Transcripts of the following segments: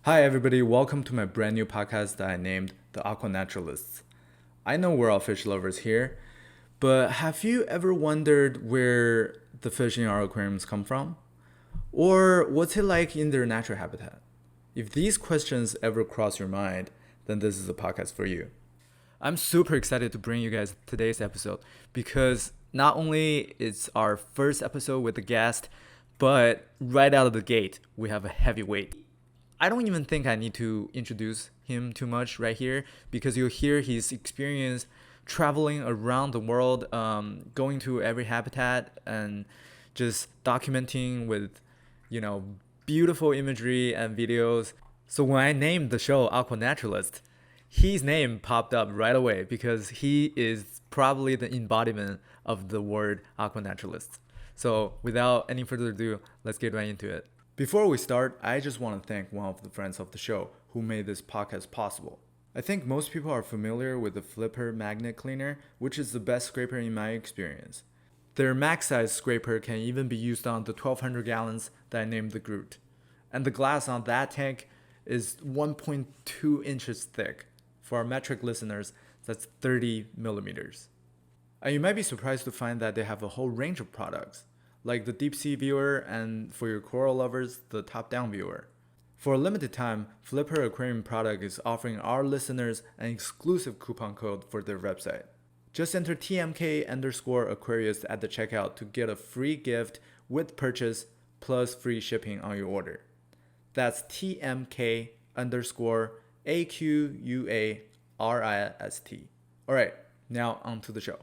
Hi, everybody. Welcome to my brand new podcast that I named the Aqua Naturalists. I know we're all fish lovers here, but have you ever wondered where the fish in our aquariums come from? Or what's it like in their natural habitat? If these questions ever cross your mind, then this is a podcast for you. I'm super excited to bring you guys today's episode because not only it's our first episode with a guest, but right out of the gate, we have a heavyweight. I don't even think I need to introduce him too much right here because you'll hear his experience traveling around the world, going to every habitat and just documenting with, you know, beautiful imagery and videos. So when I named the show Aqua Naturalist, his name popped up right away because he is probably the embodiment of the word Aqua Naturalist. So without any further ado, let's get right into it. Before we start, I just want to thank one of the friends of the show who made this podcast possible. I think most people are familiar with the Flipper magnet cleaner, which is the best scraper in my experience. Their max size scraper can even be used on the 1200 gallons that I named the Groot. And the glass on that tank is 1.2 inches thick. For our metric listeners, that's 30 millimeters. And you might be surprised to find that they have a whole range of products, like the deep sea viewer and for your coral lovers, the top down viewer. For a limited time, Flipper Aquarium product is offering our listeners an exclusive coupon code for their website. Just enter TMK underscore Aquarius at the checkout to get a free gift with purchase plus free shipping on your order. That's TMK underscore AQUARIST. Alright, now on to the show.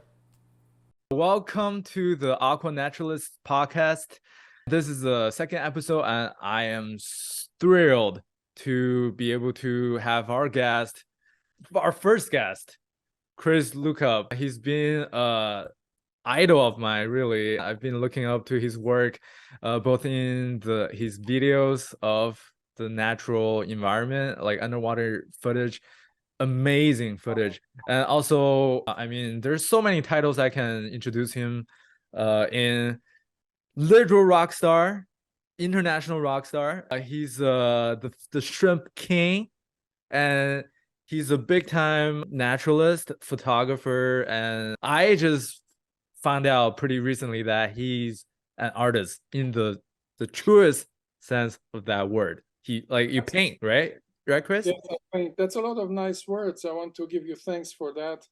Welcome to the Aqua Naturalists podcast. This is the second episode, and I am thrilled to be able to have our first guest, Chris Lukhaup. He's been an idol of mine, really. I've been looking up to his work, both in his videos of the natural environment, like underwater footage, amazing footage, and also there's so many titles I can introduce him in. Literal rock star, international rock star. He's the Shrimp King, and he's a big time naturalist, photographer, and I just found out pretty recently that he's an artist in the truest sense of that word. He like you paint, right? Right, Chris? Yes, I mean, that's a lot of nice words. I want to give you thanks for that.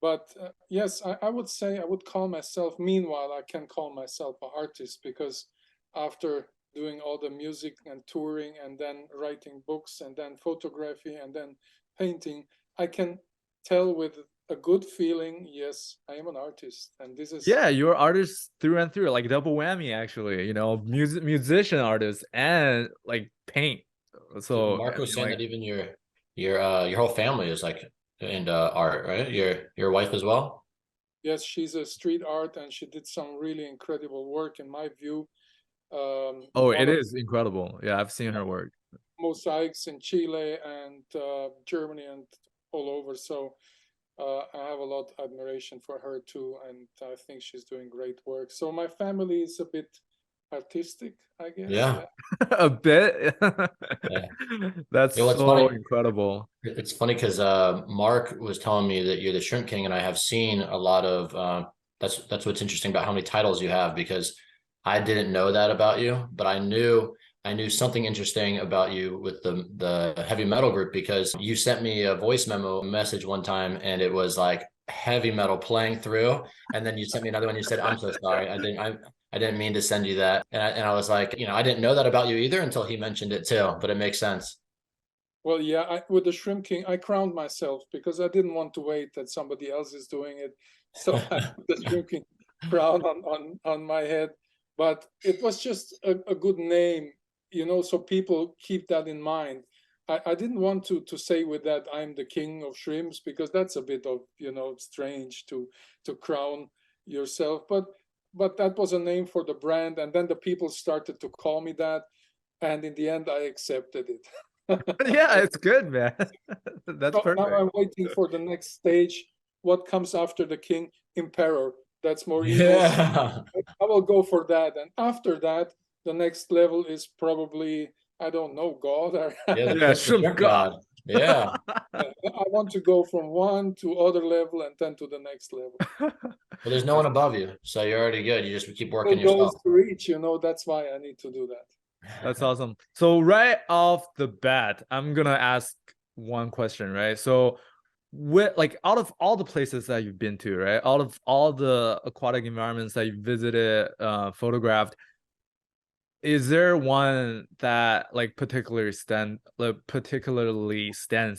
But yes, I would say I would call myself, meanwhile, I can call myself an artist because after doing all the music and touring and then writing books and then photography and then painting, I can tell with a good feeling, yes, I am an artist. And this is, Yeah, you're artist through and through, like double whammy actually, musician artist and like paint. So Mark was saying like that even your whole family is like into art, right? Your wife as well? yes, she's a street art and she did some really incredible work in my view. oh, One it of is incredible. Yeah, I've seen her work. mosaics in Chile and Germany and all over. So I have a lot of admiration for her too, and I think she's doing great work. So my family is a bit artistic, I guess. Yeah. Yeah. A bit. Yeah. That's You know what's so funny? incredible. It's funny because Mark was telling me that you're the Shrimp King, and I have seen a lot of that's what's interesting about how many titles you have because I didn't know that about you, but I knew something interesting about you with the heavy metal group because you sent me a voice memo message one time and it was like heavy metal playing through, and then you sent me another one. You said, "I'm so sorry, I didn't mean to send you that," and I was like, I didn't know that about you either until he mentioned it too, but it makes sense. Well, yeah, with the Shrimp King, I crowned myself because I didn't want to wait that somebody else is doing it. So I put the Shrimp King crown on my head. But it was just a good name, so people keep that in mind. I didn't want to say with that I'm the king of shrimps because that's a bit of, strange to crown yourself. But that was a name for the brand. And then the people started to call me that. And in the end, I accepted it. Yeah, it's good, man. That's So now perfect. I'm waiting for the next stage. What comes after the king? Emperor. That's more evil. Yeah. I will go for that. And after that, the next level is probably I don't know, God. Yeah, Yeah, the shrimp shrimp god. god. Yeah. I want to go from one to other level and then to the next level. Well, there's no one above you, so you're already good. You just keep working No goals yourself. to reach, that's why I need to do that. That's awesome. So right off the bat, I'm gonna ask one question, right? So with like out of all the places that you've been to, right? Out of all the aquatic environments that you visited, photographed, is there one that like particularly stands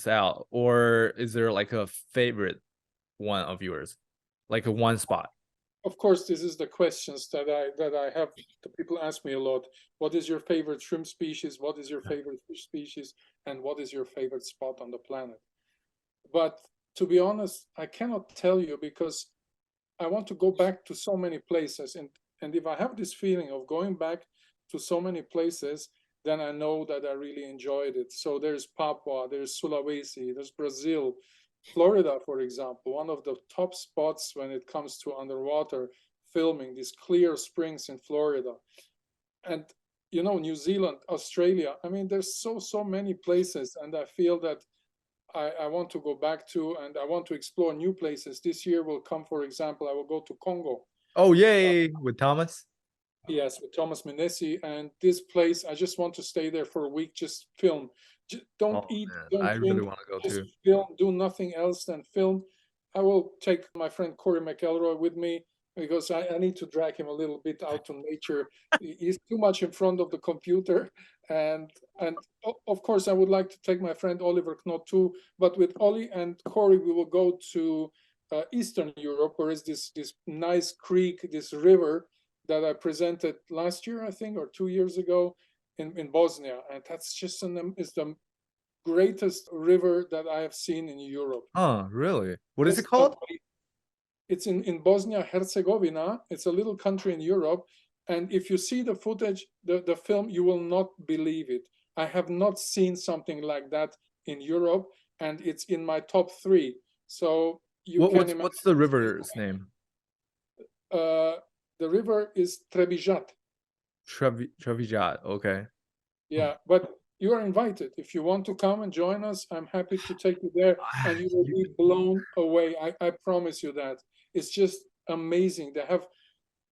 out, or is there like a favorite one of yours, like a one spot? Of course, this is the questions that I have. The people ask me a lot. What is your favorite shrimp species? What is your favorite fish species? And what is your favorite spot on the planet? But to be honest, I cannot tell you because I want to go back to so many places. And if I have this feeling of going back to so many places, then I know that I really enjoyed it. So there's Papua, there's Sulawesi, there's Brazil, Florida, for example, one of the top spots when it comes to underwater filming, these clear springs in Florida. And New Zealand, Australia. I mean, there's so many places, and I feel that I want to go back to, and I want to explore new places. This year will come, for example, I will go to Congo. Oh, yay, with Thomas. Yes, with Thomas Menesi. And this place, I just want to stay there for a week, just film. Don't Oh eat, man, don't I really drink, want to go just too. film, do nothing else than film. I will take my friend Corey McElroy with me because I need to drag him a little bit out to nature. He's too much in front of the computer. And of course, I would like to take my friend Oliver Knott too. But with Ollie and Corey, we will go to Eastern Europe, where is this nice creek, this river that I presented last year, I think, or 2 years ago in Bosnia. And that's just is the greatest river that I have seen in Europe. Oh, really? What is it Just called? It's in Bosnia Herzegovina. It's a little country in Europe. And if you see the footage, the film, you will not believe it. I have not seen something like that in Europe, and it's in my top 3. So you can imagine. What's the river's name? The river is Trebijat. Trevijat. Okay. Yeah, but you are invited. If you want to come and join us, I'm happy to take you there, and you will be blown away. I promise you that. It's just amazing. They have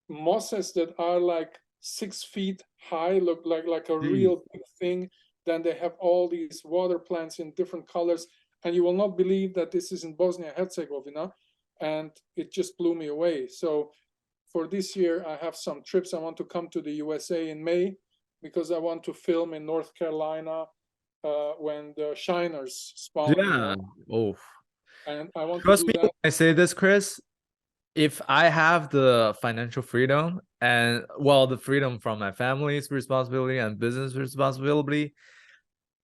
mosses that are like 6 feet high, look like a real big thing. Then they have all these water plants in different colors, and you will not believe that this is in Bosnia Herzegovina, and it just blew me away. So for this year, I have some trips. I want to come to the USA in May because I want to film in North Carolina when the shiners spawn. Yeah. Oh. And I want Trust to me do when that. I say this, Chris. If I have the financial freedom and well, the freedom from my family's responsibility and business responsibility,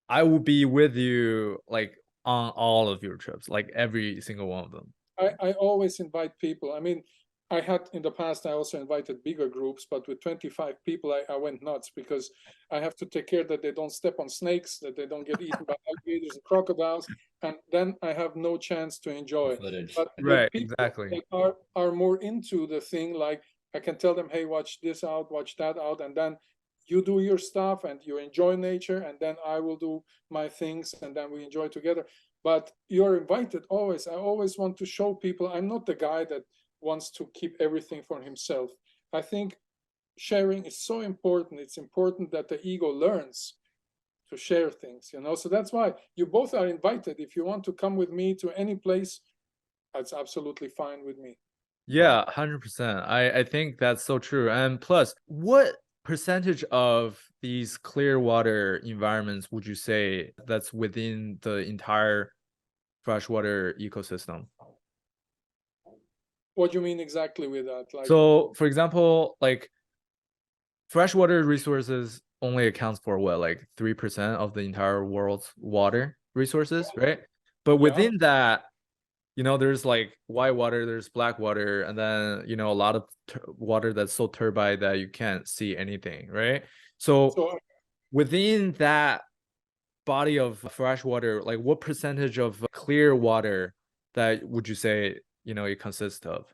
I will be with you like on all of your trips, like every single one of them. I always invite people. I mean, I had in the past, I also invited bigger groups, but with 25 people, I went nuts because I have to take care that they don't step on snakes, that they don't get eaten by alligators and crocodiles, and then I have no chance to enjoy. Footage. But Right, with people exactly. that are more into the thing, like I can tell them, hey, watch this out, watch that out, and then you do your stuff and you enjoy nature, and then I will do my things, and then we enjoy together. But you're invited always. I always want to show people I'm not the guy that wants to keep everything for himself. I think sharing is so important. It's important that the ego learns to share things. So that's why you both are invited. If you want to come with me to any place, that's absolutely fine with me. Yeah, 100%. I think that's so true. And plus, what percentage of these clear water environments would you say that's within the entire freshwater ecosystem? What do you mean exactly with that? Like, So, for example, like freshwater resources only accounts for what, like 3% of the entire world's water resources, right? But yeah, within that, there's like white water, there's black water, and then, a lot of water that's so turbid that you can't see anything, right? So so within that body of fresh water, like what percentage of clear water that would you say, it consists of?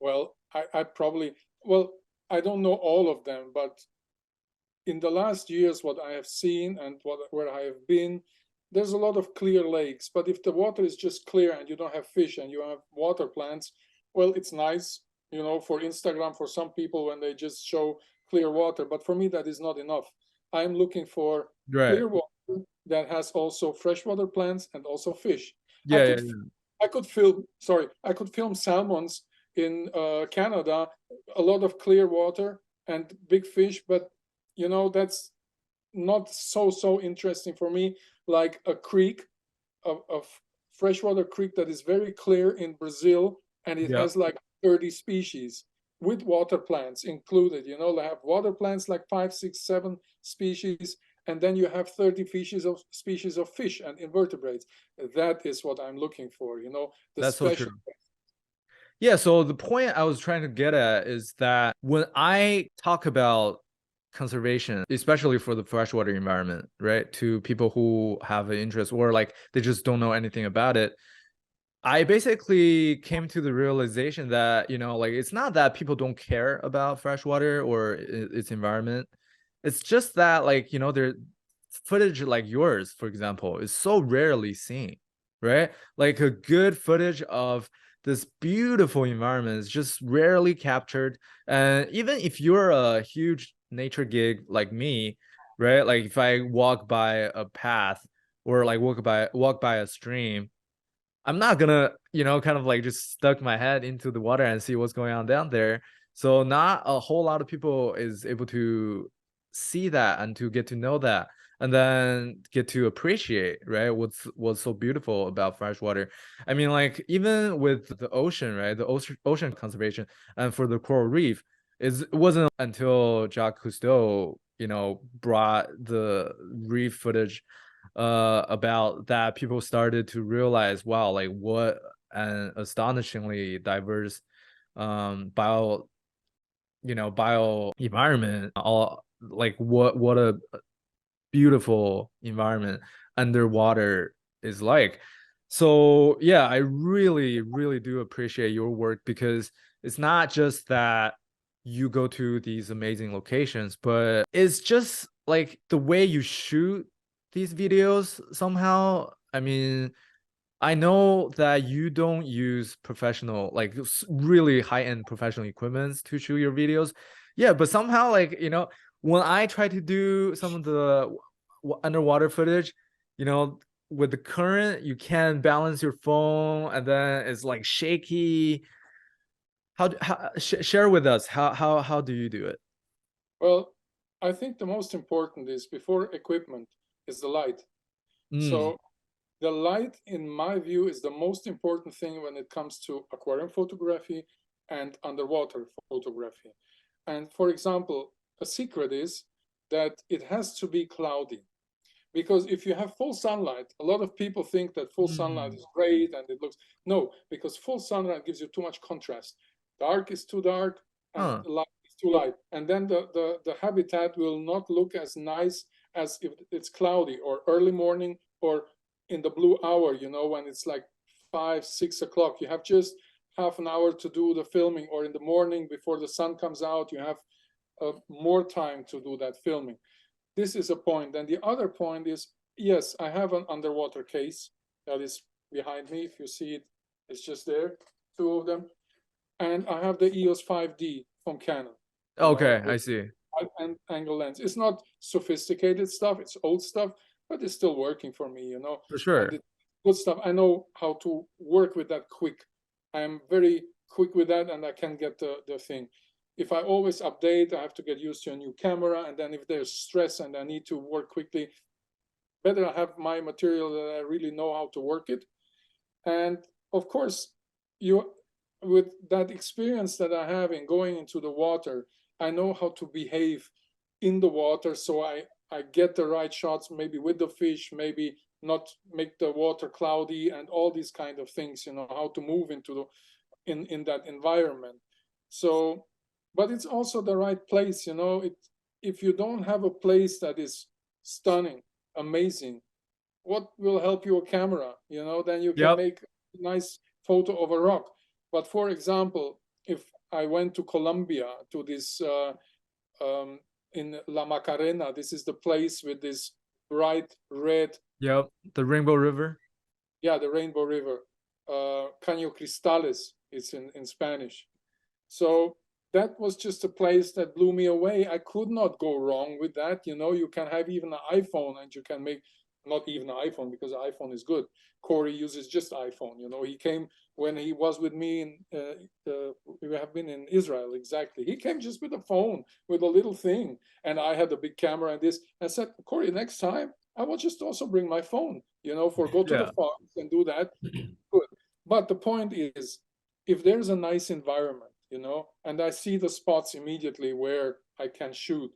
well, I probably, well, I don't know all of them, but in the last years, what I have seen and where I have been, there's a lot of clear lakes. But if the water is just clear and you don't have fish and you have water plants, well, it's nice, you know, for Instagram, for some people when they just show clear water. But for me, that is not enough. I'm looking for Right. clear water that has also freshwater plants and also fish. I Yeah, yeah, could yeah. I could film salmons in Canada, a lot of clear water and big fish, but you know, that's not so interesting for me, like a creek of freshwater creek that is very clear in Brazil, and it Yeah. has like 30 species with water plants included. You know, they have water plants like 5, 6, 7 species, and then you have 30 species of fish and invertebrates. That is what I'm looking for, you know, the That's so special. true. Yeah, so the point I was trying to get at is that when I talk about conservation, especially for the freshwater environment, right, to people who have an interest or like they just don't know anything about it, I basically came to the realization that, you know, like it's not that people don't care about freshwater or its environment. It's just that, like, you know, there footage like yours, for example, is so rarely seen, right? Like a good footage of this beautiful environment is just rarely captured. And even if you're a huge nature geek like me, right? Like if I walk by a path or like walk by a stream, I'm not gonna, you know, kind of like just stuck my head into the water and see what's going on down there. So not a whole lot of people is able to see that and to get to know that and then get to appreciate, right? What's so beautiful about freshwater. I mean, like even with the ocean, right? The ocean conservation and for the coral reef, it wasn't until Jacques Cousteau, you know, brought the reef footage about that, people started to realize, wow, like what an astonishingly diverse bio bio environment, all like what a beautiful environment underwater is like. So yeah, I really do appreciate your work because it's not just that you go to these amazing locations, but it's just like the way you shoot these videos somehow. I mean, I know that you don't use professional, like really high-end professional equipments to shoot your videos. Yeah, but somehow, like, you know, when I try to do some of the underwater footage, you know, with the current, you can't balance your phone and then it's like shaky. Share with us how do you do it? Well, I think the most important is before equipment is the light. Mm. So the light, in my view, is the most important thing when it comes to aquarium photography and underwater photography. And for example, a secret is that it has to be cloudy. Because if you have full sunlight, a lot of people think that full sunlight Mm. is great and it looks, no, because full sunlight gives you too much contrast. Dark is too dark and Huh. light is too light. And then the habitat will not look as nice as if it's cloudy or early morning or in the blue hour, you know, when it's like 5, 6 o'clock. You have just half an hour to do the filming, or in the morning before the sun comes out, you have more time to do that filming. This is a point. And the other point is, yes, I have an underwater case that is behind me. If you see it, it's just there, 2 of them. And I have the EOS 5D from Canon, you know, Okay, I with see. angle lens. It's not sophisticated stuff, it's old stuff, but it's still working for me, you know, For and sure. it's good stuff. I know how to work with that quick. I'm very quick with that and I can get the thing. If I always update, I have to get used to a new camera. And then if there's stress and I need to work quickly, better I have my material that I really know how to work it. And of course, you with that experience that I have in going into the water, I know how to behave in the water. So I get the right shots, maybe with the fish, maybe not make the water cloudy and all these kind of things, you know, how to move into the in that environment. So, but it's also the right place, you know. It if you don't have a place that is stunning, amazing, what will help you a camera, you know? Then you can Yep. make a nice photo of a rock. But for example, if I went to Colombia to this in La Macarena. This is the place with this bright red, Yep, the Rainbow River. yeah, the Rainbow River. Caño Cristales, it's in Spanish. So that was just a place that blew me away. I could not go wrong with that. You know, you can have even an iPhone and you can make, not even an iPhone because the iPhone is good. Corey uses just iPhone. You know, he came when he was with me in, we have been in Israel, exactly. He came just with a phone, with a little thing. And I had a big camera and this. I said, Corey, next time I will just also bring my phone, you know, for go to the Yeah. farms and do that. Good. But the point is, if there's a nice environment, you know, and I see the spots immediately where I can shoot,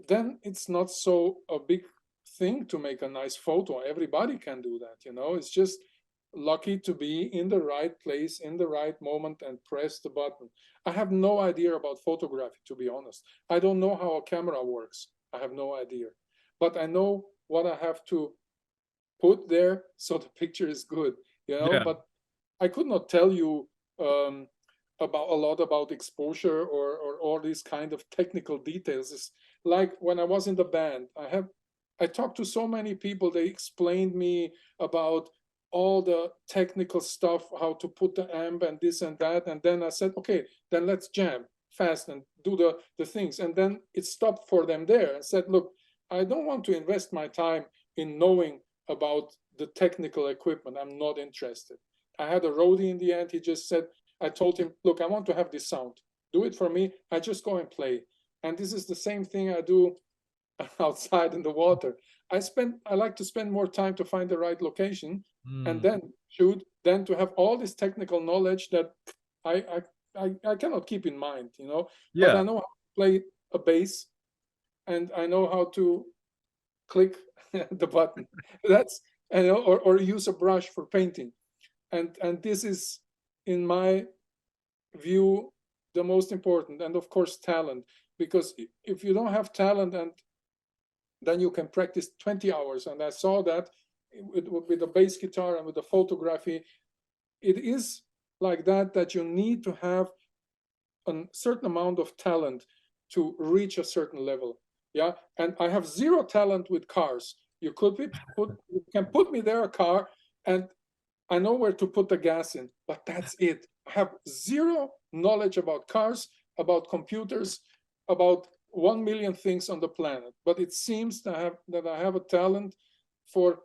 then it's not so a big thing to make a nice photo. Everybody can do that, you know. It's just lucky to be in the right place in the right moment and press the button. I have no idea about photography, to be honest. I don't know how a camera works. I have no idea. But I know what I have to put there so the picture is good, you know. Yeah. But I could not tell you about a lot about exposure or all these kind of technical details. It's like when I was in the band, I talked to so many people. They explained me about all the technical stuff, how to put the amp and this and that. And then I said, okay, then let's jam fast and do the things. And then it stopped for them there and said, look, I don't want to invest my time in knowing about the technical equipment. I'm not interested. I had a roadie in the end. He just said, I told him, look, I want to have this sound. Do it for me. I just go and play. And this is the same thing I do outside in the water. I like to spend more time to find the right location and then shoot, than to have all this technical knowledge that I cannot keep in mind, you know. Yeah. But I know how to play a bass and I know how to click the button. That's, you know, or use a brush for painting. And this is, in my view, the most important. And of course, talent, because if you don't have talent, and then you can practice 20 hours. And I saw that with the bass guitar and with the photography, it is like that you need to have a certain amount of talent to reach a certain level. Yeah. And I have zero talent with cars. You can put me there a car and I know where to put the gas in, but that's it. I have zero knowledge about cars, about computers, about 1 million things on the planet. But it seems that I have a talent for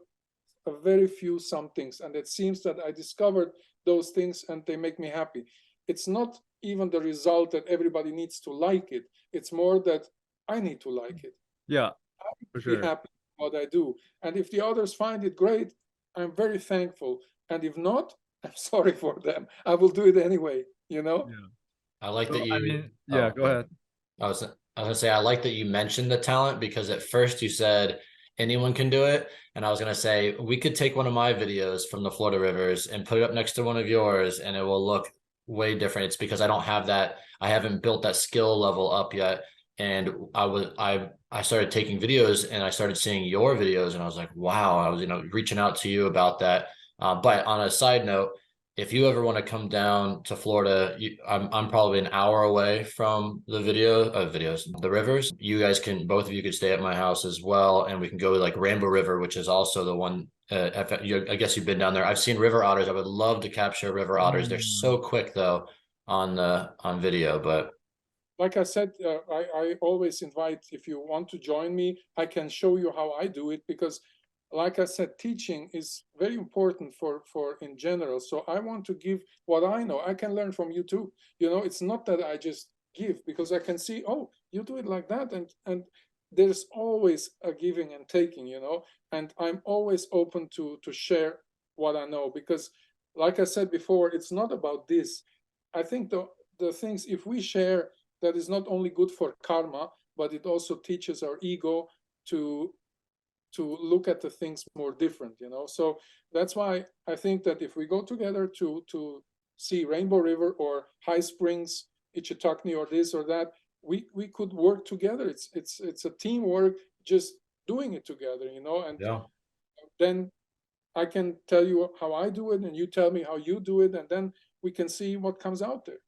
a very few some things. And it seems that I discovered those things and they make me happy. It's not even the result that everybody needs to like it. It's more that I need to like it. Yeah, I for be sure. happy with what I do. And if the others find it great, I'm very thankful. And if not, I'm sorry for them. I will do it anyway, you know? Yeah. I like So, that you. I mean, yeah, Oh, go ahead. I was gonna say I like that you mentioned the talent, because at first you said anyone can do it, and I was gonna say we could take one of my videos from the Florida rivers and put it up next to one of yours, and it will look way different. It's because I don't have that. I haven't built that skill level up yet, and I started taking videos and I started seeing your videos, and I was like, wow. I was reaching out to you about that. But on a side note, if you ever want to come down to Florida, I'm probably an hour away from the the rivers. You guys can, both of you could stay at my house as well. And we can go to like Rainbow River, which is also the one, I guess you've been down there. I've seen river otters. I would love to capture river otters. They're so quick though on video, but Like I said, I always invite, if you want to join me, I can show you how I do it, because like I said, teaching is very important for in general. So I want to give what I know. I can learn from you too. You know, it's not that I just give, because I can see, oh, you do it like that. And there's always a giving and taking, you know, and I'm always open to share what I know, because like I said before, it's not about this. I think the things, if we share, that is not only good for karma, but it also teaches our ego to look at the things more different, you know. So that's why I think that if we go together to see Rainbow River or High Springs, Ichitokni, or this or that, we could work together. It's a teamwork, just doing it together, you know. And yeah. then I can tell you how I do it, and you tell me how you do it, and then we can see what comes out there.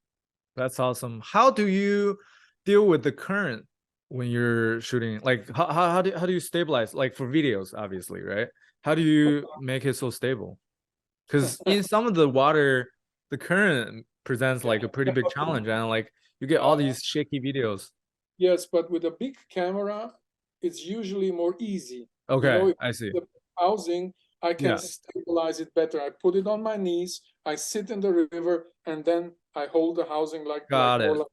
That's awesome. How do you deal with the current when you're shooting? Like how do you stabilize? Like for videos, obviously, right? How do you make it so stable? Because in some of the water, the current presents like a pretty big challenge, and like you get all these shaky videos. Yes, but with a big camera, it's usually more easy. You know, Okay, if I see. the housing, I can Yeah, stabilize it better. I put it on my knees, I sit in the river, and then I hold the housing like got more it. like.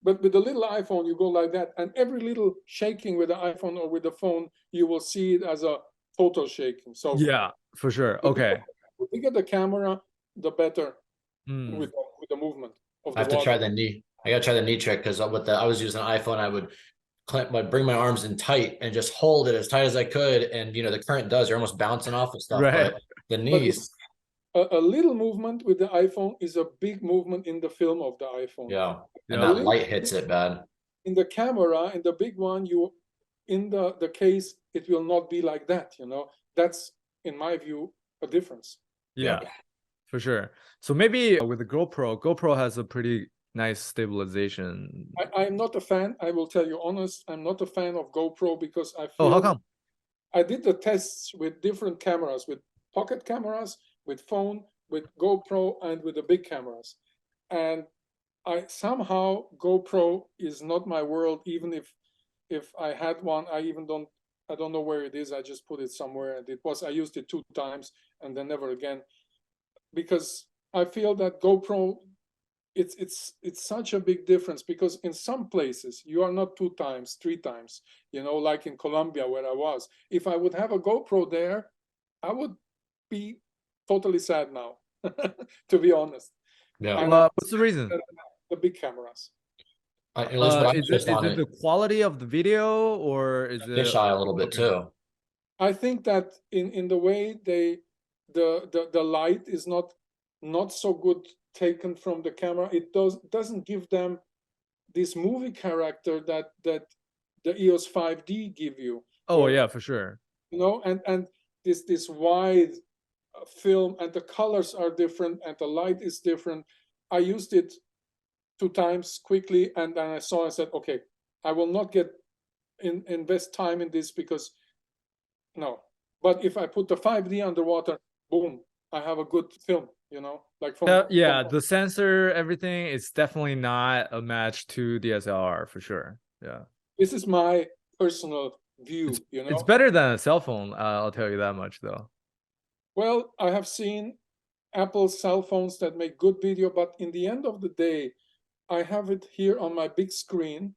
But with the little iPhone, you go like that, and every little shaking with the iPhone or with the phone, you will see it as a total shaking. So Yeah, for sure. the bigger, Okay. the bigger the camera, the better Mm. with the movement of I the have to try water. the knee. I gotta try the knee trick because with the I was using an iPhone, I would bring my arms in tight and just hold it as tight as I could. And the current does, you're almost bouncing off of stuff. Right. But the But you knees, a little movement with the iPhone is a big movement in the film of the iPhone. yeah. And A Yep. that little light hits it bad. in the camera, in the big one, you in the case, it will not be like that, you know. That's in my view a difference. Yeah, for sure. So maybe with the GoPro has a pretty nice stabilization. I'm not a fan, I will tell you honest, I'm not a fan of GoPro because I Oh, how feel come? I did the tests with different cameras, with pocket cameras, with phone, with GoPro, and with the big cameras. And I somehow GoPro is not my world. Even if I had one, I don't know where it is. I just put it somewhere, and I used it 2 times and then never again because I feel that GoPro it's such a big difference because in some places you are not 2 times, 3 times, you know, like in Colombia where I was. If I would have a GoPro there, I would be totally sad now, to be honest. Yeah. And I Well, what's the reason? the big cameras. At least what I Is it noticed on the it, quality of the video or is it fisheye a little bit okay? too. I think that in the way the light is not so good taken from the camera. It doesn't give them this movie character that the EOS 5D give you, Oh or yeah, for sure. you know, and this wide film, and the colors are different and the light is different. I used it 2 times quickly, and then I saw and said, okay, I will not invest time in this because no. But if I put the 5D underwater, boom, I have a good film, you know, like Yeah, the sensor, everything is definitely not a match to DSLR for sure. Yeah. this is my personal view, you It's know. better than a cell phone, I'll tell you that much though. Well, I have seen Apple cell phones that make good video, but in the end of the day, I have it here on my big screen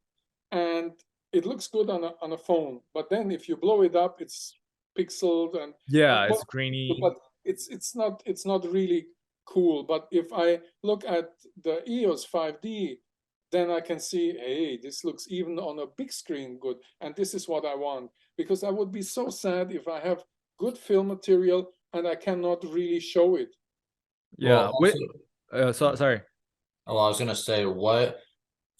and it looks good on a phone. But then if you blow it up, it's pixeled and Yeah, well, it's grainy. but it's not really cool. But if I look at the EOS 5D, then I can see, hey, this looks even on a big screen good, and this is what I want because I would be so sad if I have good film material and I cannot really show it. Yeah. Well, also, Sorry. oh, I was gonna say what.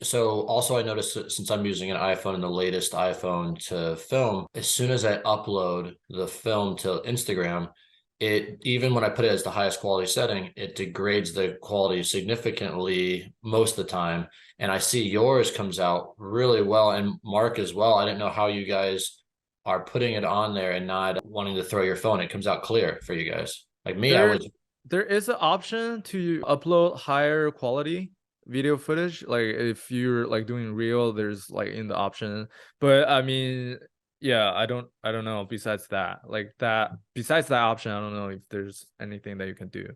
So also, I noticed that since I'm using an iPhone and the latest iPhone to film, as soon as I upload the film to Instagram, it even when I put it as the highest quality setting, it degrades the quality significantly most of the time. And I see yours comes out really well, and Mark as well. I didn't know how you guys are putting it on there and not wanting to throw your phone. It comes out clear for you guys. Like me, I There was there is an option to upload higher quality video footage. Like if you're like doing reel, there's like in the option. But I mean, yeah, I don't know besides that. Like that besides that option, I don't know if there's anything that you can do.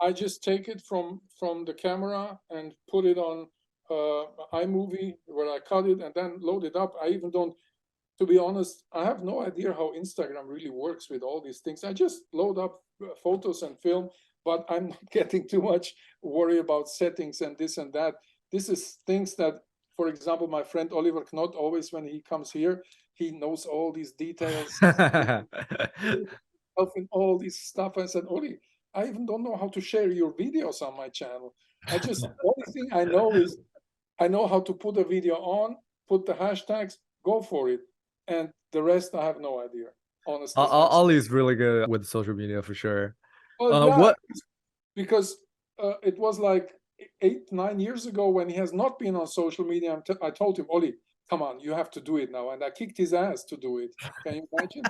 I just take it from the camera and put it on iMovie where I cut it and then load it up. I even don't, to be honest, I have no idea how Instagram really works with all these things. I just load up photos and film, but I'm not getting too much worry about settings and this and that. This is things that, for example, my friend Oliver Knott, always when he comes here, he knows all these details. In all this stuff. I said, Oli, I even don't know how to share your videos on my channel. Only thing I know is I know how to put a video on, put the hashtags, go for it. And the rest, I have no idea, honestly. Ollie's really good with social media for sure. Well, yeah, What because it was like 8, 9 years ago when he has not been on social media. I told him, Oli, come on, you have to do it now. And I kicked his ass to do it. Can you imagine?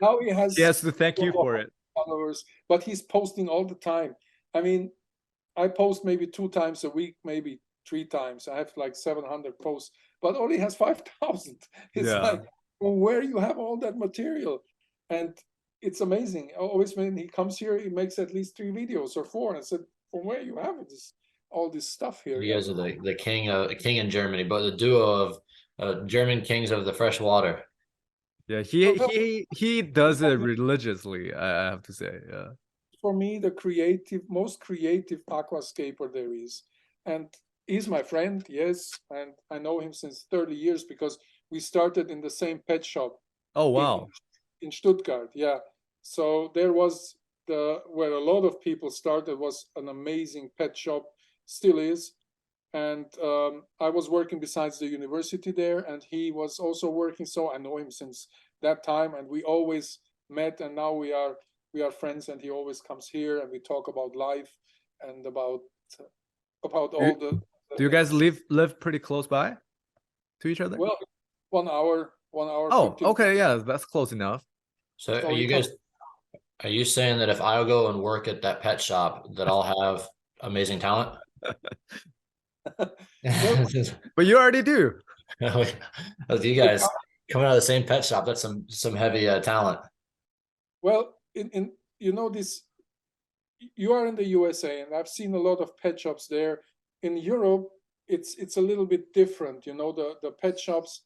Now he has He has to thank you for it. followers, but he's posting all the time. I mean, I post maybe 2 times a week, maybe 3 times. I have like 700 posts, but only has 5,000. It's Yeah. like, well, where you have all that material? And it's amazing. Always when he comes here, he makes at least 3 videos or 4. And I said, from where you have this, all this stuff here? You guys are the king in Germany, but the duo of German kings of the freshwater. Yeah, Well, he does it religiously, I have to say. Yeah. for me, the most creative aquascaper there is. And he's my friend, yes, and I know him since 30 years because we started in the same pet shop Oh in, wow. in Stuttgart. Yeah. So there was where a lot of people started was an amazing pet shop, still is. And I was working besides the university there, and he was also working. So I know him since that time, and we always met. And now we are friends, and he always comes here, and we talk about life and about all the Do you guys live pretty close by to each other? well, 1 hour, 1 hour. Oh, 50 okay, yeah, that's close enough. So So are you guys? Are you saying that if I go and work at that pet shop, that I'll have amazing talent? But you already do. You guys coming out of the same pet shop, that's some heavy talent. Well, in you know this, you are in the USA, and I've seen a lot of pet shops there. In Europe, it's a little bit different. You know, the pet shops.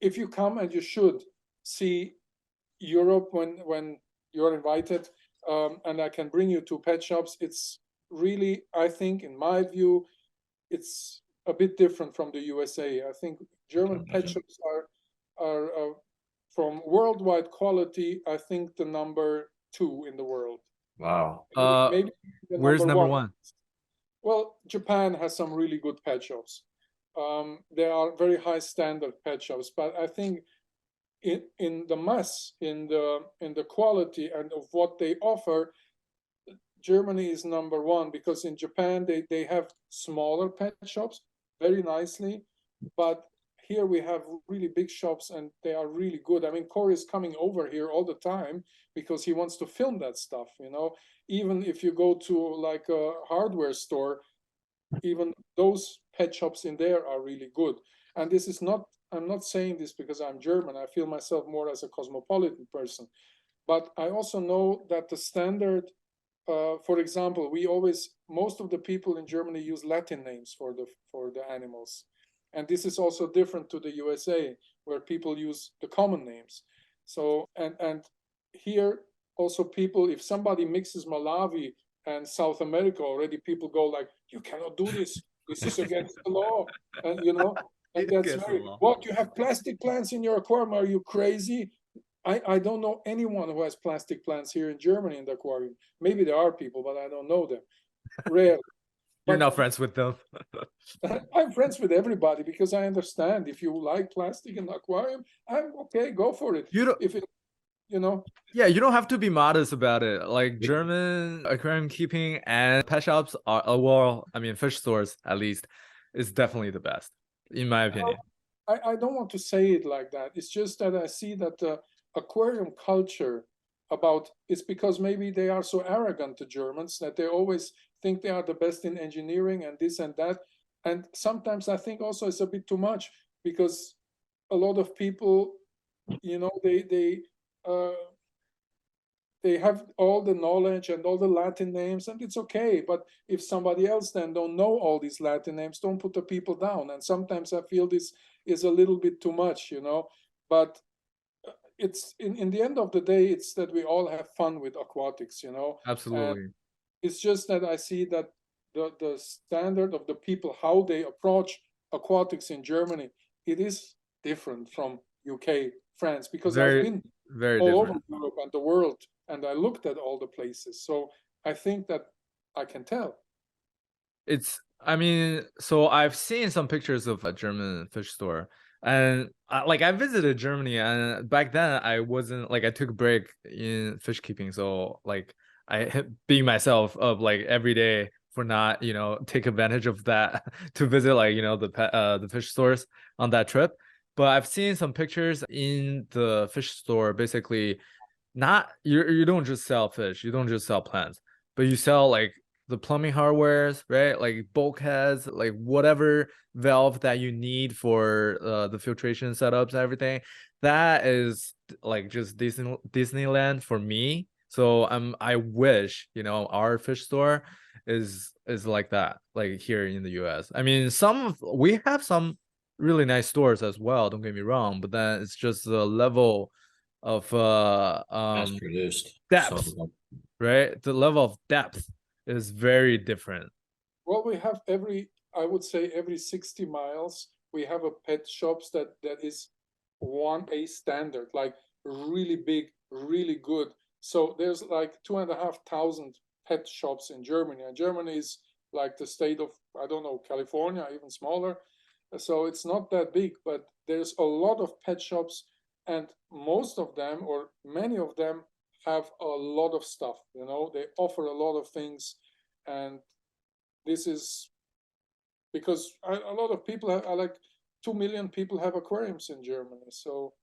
If you come, and you should see Europe when you're invited, and I can bring you to pet shops. It's really, I think, in my view, it's a bit different from the USA. I think German pet shops are from worldwide quality, I think the number 2 in the world. Wow. Maybe the Where's number 1. one? Well, Japan has some really good pet shops. There are very high standard pet shops, but I think in the mass, in the quality and of what they offer, Germany is number 1, because in Japan they have smaller pet shops very nicely, but here we have really big shops, and they are really good. I mean, Corey is coming over here all the time because he wants to film that stuff, you know. Even if you go to like a hardware store, even those pet shops in there are really good. And this is not, I'm not saying this because I'm German. I feel myself more as a cosmopolitan person. But I also know that the standard, for example, most of the people in Germany use Latin names for the animals. And this is also different to the USA, where people use the common names. So, and here also people, if somebody mixes Malawi and South America, already people go like, you cannot do this. This is against the law. And, you know, and that's what, you have plastic plants in your aquarium? Are you crazy? I don't know anyone who has plastic plants here in Germany in the aquarium. Maybe there are people, but I don't know them. Rare. You're not friends with them. I'm friends with everybody because I understand if you like plastic in the aquarium, I'm okay, go for it. You don't, if it, you know. Yeah, you don't have to be modest about it. Like German aquarium keeping and pet shops are, well, I mean, fish stores at least, is definitely the best, in my opinion. I don't want to say it like that. It's just that I see that the aquarium culture it's because maybe they are so arrogant, the Germans, that they always think they are the best in engineering and this and that. And sometimes I think also it's a bit too much, because a lot of people, you know, they have all the knowledge and all the Latin names, and it's okay. But if somebody else then don't know all these Latin names, don't put the people down. And sometimes I feel this is a little bit too much, you know. But it's in the end of the day, it's that we all have fun with aquatics, you know. Absolutely. And it's just that I see that the standard of the people, how they approach aquatics in Germany, it is different from UK, France, because I've been all over Europe and the world, and I looked at all the places. So I think that I can tell. I mean, so I've seen some pictures of a German fish store, and I visited Germany, and back then I wasn't like, I took a break in fish keeping, so like I being myself up like every day for not, take advantage of that to visit like, the fish stores on that trip. But I've seen some pictures in the fish store. Basically, not you don't just sell fish, you don't just sell plants, but you sell like the plumbing hardwares, right? Like bulkheads, like whatever valve that you need for the filtration setups and everything. That is like just Disneyland for me. So I wish, our fish store is like that, like here in the US. I mean, we have some really nice stores as well, don't get me wrong, but then it's just the level of Mass produced. depth, So right? The level of depth is very different. Well, we have I would say every 60 miles, we have a pet shops that is 1A standard, like really big, really good. So there's like 2,500 pet shops in Germany, and Germany is like the state of, I don't know, California, even smaller. So it's not that big, but there's a lot of pet shops, and most of them, or many of them, have a lot of stuff. They offer a lot of things, and this is because a lot of people are like 2 million people have aquariums in Germany. So,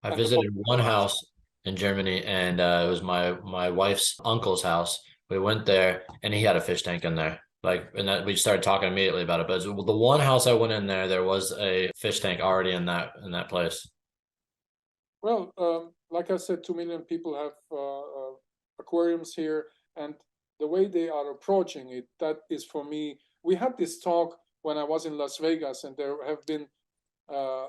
I and the visited one population house in Germany, and it was my wife's uncle's house. We went there, and he had a fish tank in there. Like, and that we started talking immediately about it. But the one house I went in there was a fish tank already in that place. well, like I said, 2 million people have aquariums here, and the way they are approaching it, that is for me. We had this talk when I was in Las Vegas, and there have been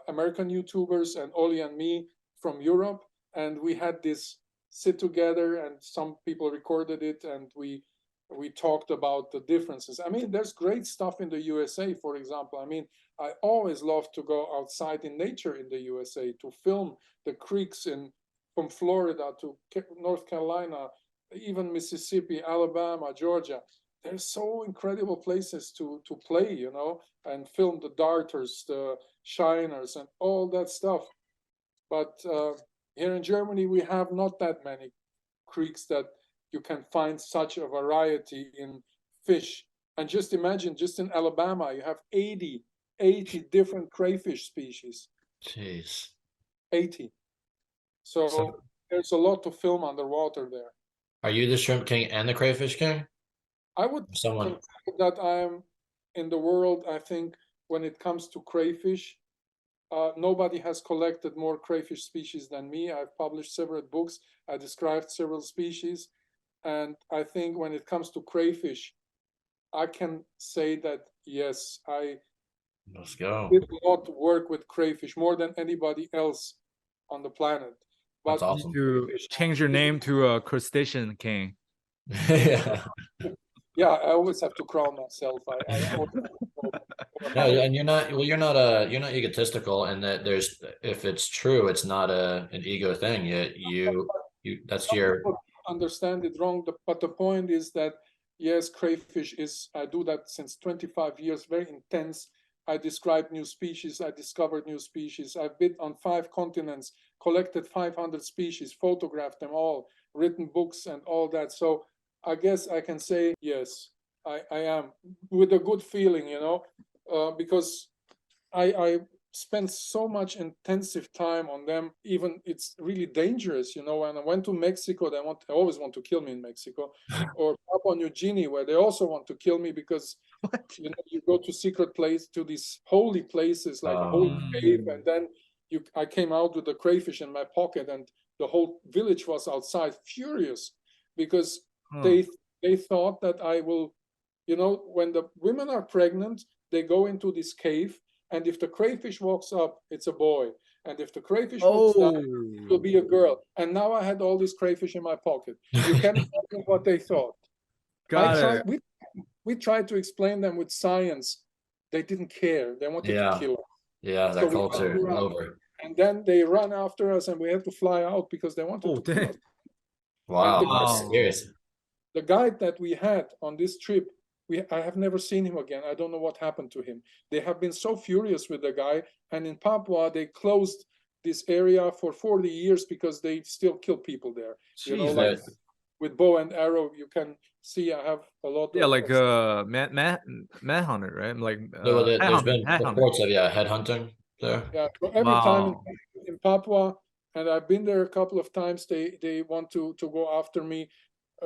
American YouTubers and Oli and me from Europe, and we had this sit together, and some people recorded it, and we talked about the differences. I mean, there's great stuff in the USA, for example. I mean, I always love to go outside in nature in the USA to film the creeks from Florida to North Carolina, even Mississippi, Alabama, Georgia. There's so incredible places to play, and film the darters, the shiners, and all that stuff. But here in Germany, we have not that many creeks that you can find such a variety in fish. And just imagine, just in Alabama, you have 80 different crayfish species. Jeez. 80. So So, there's a lot to film underwater there. are you the Shrimp King and the Crayfish King? I would Someone. consider that I am in the world, I think, when it comes to crayfish. Nobody has collected more crayfish species than me. I've published several books. I described several species. And I think when it comes to crayfish, I can say that, yes, I Let's go. did a lot of work with crayfish, more than anybody else on the planet. That's But awesome. To change your name to a crustacean king. Yeah. yeah, I always have to crown myself. I always No, and you're not egotistical, and that if it's true, it's not an ego thing. You that's Some your. people understand it wrong, but the point is that yes, crayfish is, I do that since 25 years, very intense. I describe new species, I discovered new species. I've been on 5 continents, collected 500 species, photographed them all, written books and all that. So I guess I can say yes, I am with a good feeling, because I spent so much intensive time on them. Even it's really dangerous, when I went to Mexico, they always want to kill me in Mexico, or Papua New Guinea, where they also want to kill me because you go to secret place, to these holy places, like a holy cave, and then I came out with a crayfish in my pocket, and the whole village was outside furious because they thought that I will, when the women are pregnant, they go into this cave, and if the crayfish walks up, it's a boy. And if the crayfish walks down, it will be a girl. And now I had all these crayfish in my pocket. You can imagine what they thought. We tried to explain them with science. They didn't care. They wanted to kill us. Yeah, that culture over. And then they run after us, and we had to fly out because they wanted to kill us. Wow, that's serious. The guide that we had on this trip, I have never seen him again. I don't know what happened to him. They have been so furious with the guy, and in Papua they closed this area for 40 years because they still kill people there. with bow and arrow. You can see I have a lot Yeah, of like manhunter, right? Like There's been headhunter. reports of headhunting there. yeah. So every time Wow. in Papua, and I've been there a couple of times, they want to go after me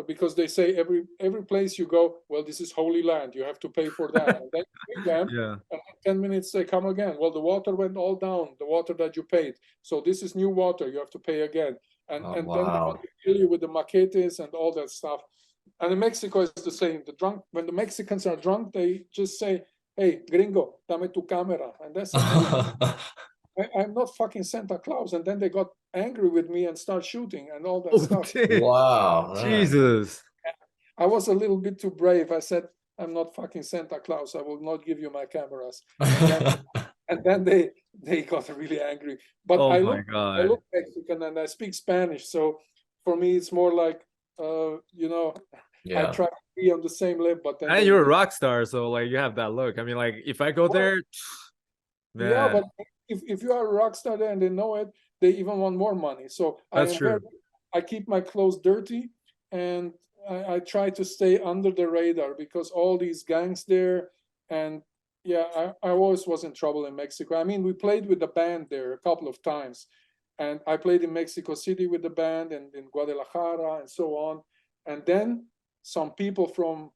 because they say every place you go, well, this is holy land, you have to pay for that. And then you bring them, Yeah. and in 10 minutes they come again. Well, the water went all down, the water that you paid. So this is new water, you have to pay again. And Oh, and then they want wow. to kill you with the machetes and all that stuff. And in Mexico it's the same. When the Mexicans are drunk, they just say, hey, gringo, dame tu camera. And that's it. I'm not fucking Santa Claus. And then they got angry with me and start shooting and all that Oh, stuff. Wow. Jesus. I was a little bit too brave. I said, I'm not fucking Santa Claus. I will not give you my cameras. And then they got really angry. But Oh I my look God. Mexican and I speak Spanish. So for me, it's more like, I Yeah. try to be on the same level, but then And they, you're a rock star, so like you have that look. I mean, like if I go there, yeah, man, but if you are a rock star there and they know it, they even want more money. So that's true. I keep my clothes dirty, and I try to stay under the radar because all these gangs there, and yeah, I always was in trouble in Mexico. I mean, we played with the band there a couple of times, and I played in Mexico City with the band and in Guadalajara and so on. And then some people from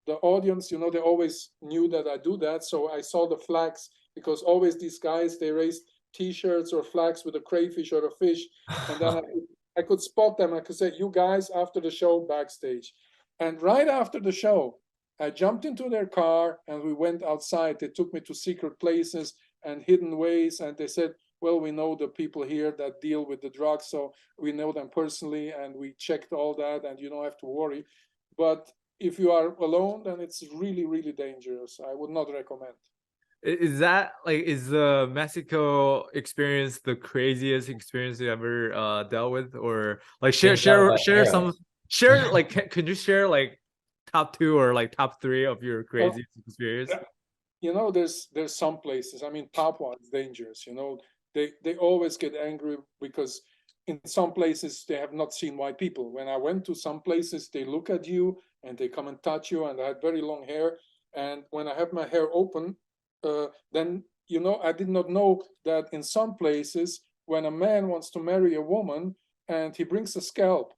the audience, they always knew that I do that. So I saw the flags because always these guys, they raised T-shirts or flags with a crayfish or a fish. And then I could spot them. I could say, you guys, after the show backstage. And right after the show, I jumped into their car and we went outside. They took me to secret places and hidden ways. And they said, well, we know the people here that deal with the drugs. So we know them personally and we checked all that and you don't have to worry. But if you are alone, then it's really, really dangerous. I would not recommend. Is that like is the Mexico experience the craziest experience you ever dealt with, or like Being shot by arrows. share like could you share like top two or like top three of your Well, craziest experience? there's some places. I mean, Papua is dangerous. They always get angry because in some places they have not seen white people. When I went to some places, they look at you and they come and touch you, and I had very long hair. And when I have my hair open, then I did not know that in some places, when a man wants to marry a woman and he brings a scalp,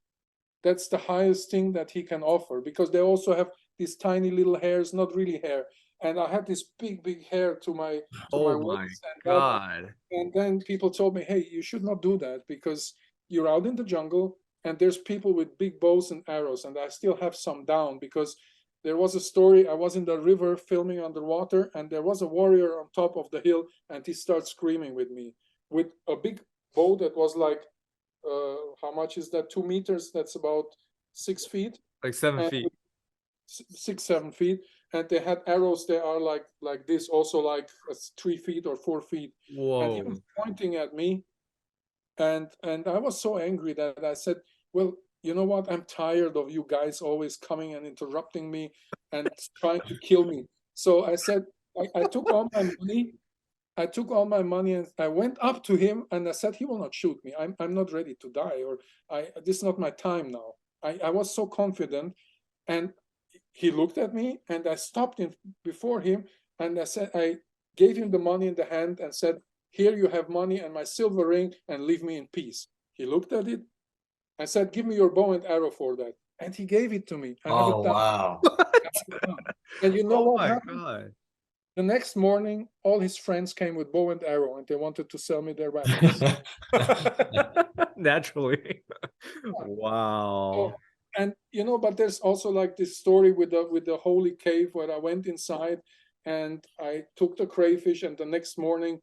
that's the highest thing that he can offer because they also have these tiny little hairs, not really hair. And I had this big hair to my Oh my waist and that. God. And then people told me, hey, you should not do that because you're out in the jungle and there's people with big bows and arrows. And I still have some down because there was a story. I was in the river filming underwater and there was a warrior on top of the hill and he starts screaming with me with a big bow that was like, how much is that? 2 meters. That's about 6 feet. Like 7 feet. 6, 7 feet. And they had arrows. They are like this, also like 3 feet or 4 feet. And he Whoa. was pointing at me, and I was so angry that I said, "Well, you know what? I'm tired of you guys always coming and interrupting me and trying to kill me." So I said, I took all my money. I took all my money and I went up to him and I said, he will not shoot me. I'm not ready to die, or this is not my time now. I was so confident, and he looked at me and I stopped in before him and I gave him the money in the hand and said, here you have money and my silver ring and leave me in peace. He looked at it. I said, give me your bow and arrow for that. And he gave it to me. I have it Oh, done. wow. And you know Oh what my happened? God. The next morning, all his friends came with bow and arrow and they wanted to sell me their weapons. Naturally. So, Wow. and but there's also like this story with the holy cave where I went inside and I took the crayfish, and the next morning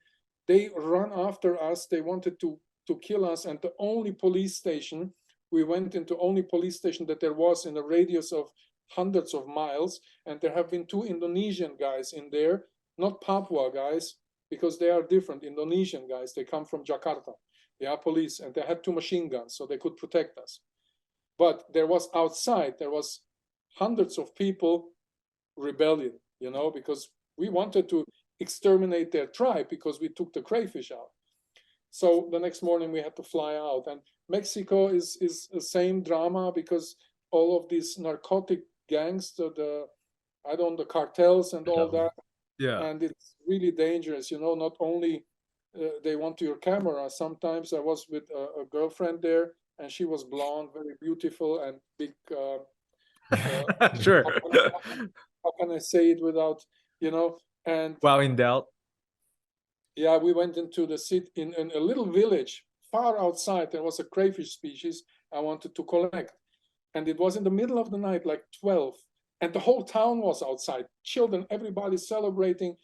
they run after us. They wanted to kill us, and the only police station we went into, only police station that there was in a radius of hundreds of miles, and there have been 2 Indonesian guys in there, not Papua guys, because they are different. Indonesian guys, they come from Jakarta. They are police, and they had 2 machine guns, so they could protect us. But there was outside, there was hundreds of people rebellion, because we wanted to exterminate their tribe because we took the crayfish out. So the next morning we had to fly out, and Mexico is the same drama because all of these narcotic gangs, the cartels and all that. Yeah. And it's really dangerous, not only they want your camera. Sometimes I was with a girlfriend there, and she was blonde, very beautiful, and big. Sure. How can I say it without, and Wow, in doubt. yeah, we went into the city in a little village far outside. There was a crayfish species I wanted to collect. And it was in the middle of the night, like 12. And the whole town was outside, children, everybody celebrating.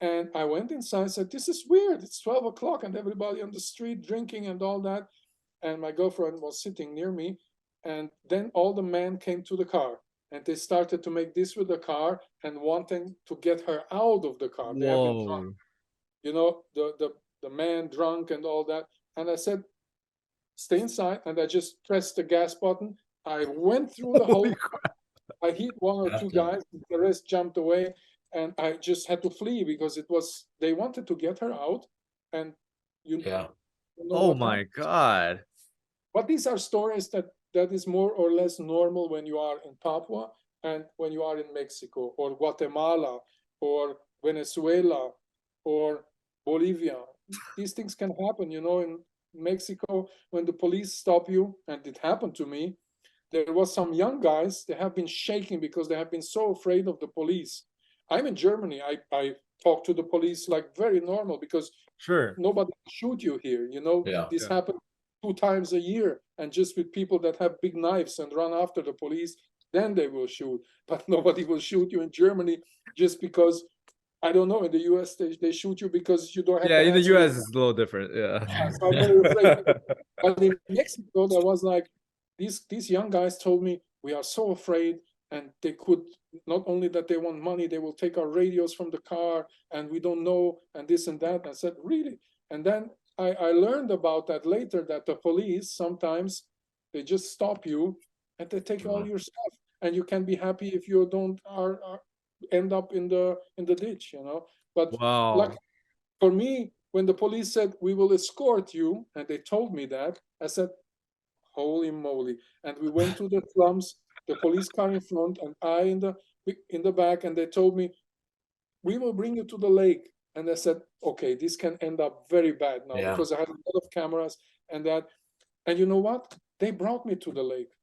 And I went inside and said, this is weird. It's 12 o'clock and everybody on the street drinking and all that. And my girlfriend was sitting near me. And then all the men came to the car and they started to make this with the car and wanting to get her out of the car. They have been drunk, the man drunk and all that. And I said, stay inside. And I just pressed the gas button. I went through the whole, I hit one or two guys, the rest jumped away, and I just had to flee because they wanted to get her out. And oh my God. But these are stories that is more or less normal when you are in Papua and when you are in Mexico or Guatemala or Venezuela or Bolivia. These things can happen, in Mexico, when the police stop you, and it happened to me. There was some young guys, they have been shaking because they have been so afraid of the police. I'm in Germany. I talk to the police like very normal because nobody will shoot you here. This happens 2 times a year, and just with people that have big knives and run after the police, then they will shoot. But nobody will shoot you in Germany just because, I don't know, in the US they shoot you because you don't have. Yeah, in the US it's a little different. Yeah. So I'm very afraid. But in Mexico, there was like these young guys told me, we are so afraid, and they could not only that they want money, they will take our radios from the car, and we don't know, and this and that. I said, really? And then I learned about that later, that the police sometimes they just stop you and they take all your stuff, and you can be happy if you don't end up in the ditch, But like for me, when the police said we will escort you, and they told me that, I said, holy moly. And we went to the slums, the police car in front and I in the back, and they told me, we will bring you to the lake. And I said, okay, this can end up very bad now, because I had a lot of cameras and that. And you know what? They brought me to the lake.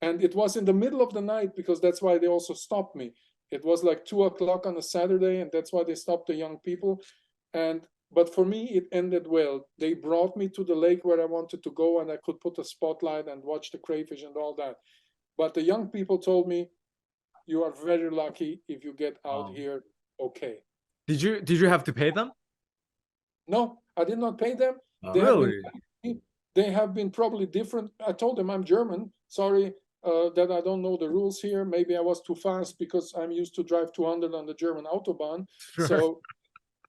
And it was in the middle of the night, because that's why they also stopped me. It was like 2 o'clock on a Saturday, and that's why they stopped the young people. But for me, it ended well. They brought me to the lake where I wanted to go, and I could put a spotlight and watch the crayfish and all that. But the young people told me, you are very lucky if you get out here okay. Did you have to pay them? No, I did not pay them. They have been probably different. I told them I'm German. Sorry that I don't know the rules here. Maybe I was too fast because I'm used to drive 200 on the German Autobahn. So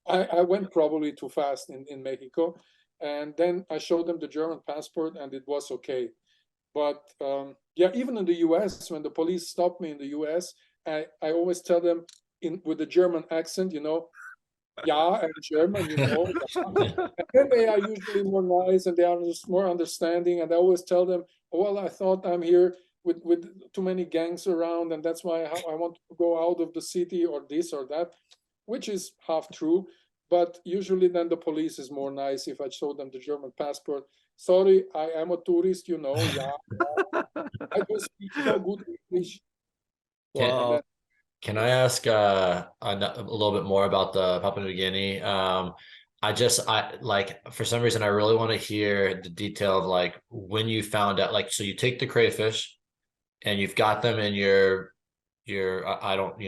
I went probably too fast in Mexico. And then I showed them the German passport, and it was okay. But even in the US, when the police stopped me in the US, I always tell them with the German accent, I'm German, And then they are usually more nice, and they are just more understanding. And I always tell them, well, I thought I'm here with too many gangs around, and that's why I want to go out of the city, or this or that, which is half true. But usually then the police is more nice if I show them the German passport. Sorry, I am a tourist, I don't speak so good English. Wow. Can I ask a little bit more about the Papua New Guinea? I like, for some reason, I really want to hear the detail of like when you found out, like, so you take the crayfish and you've got them in your I don't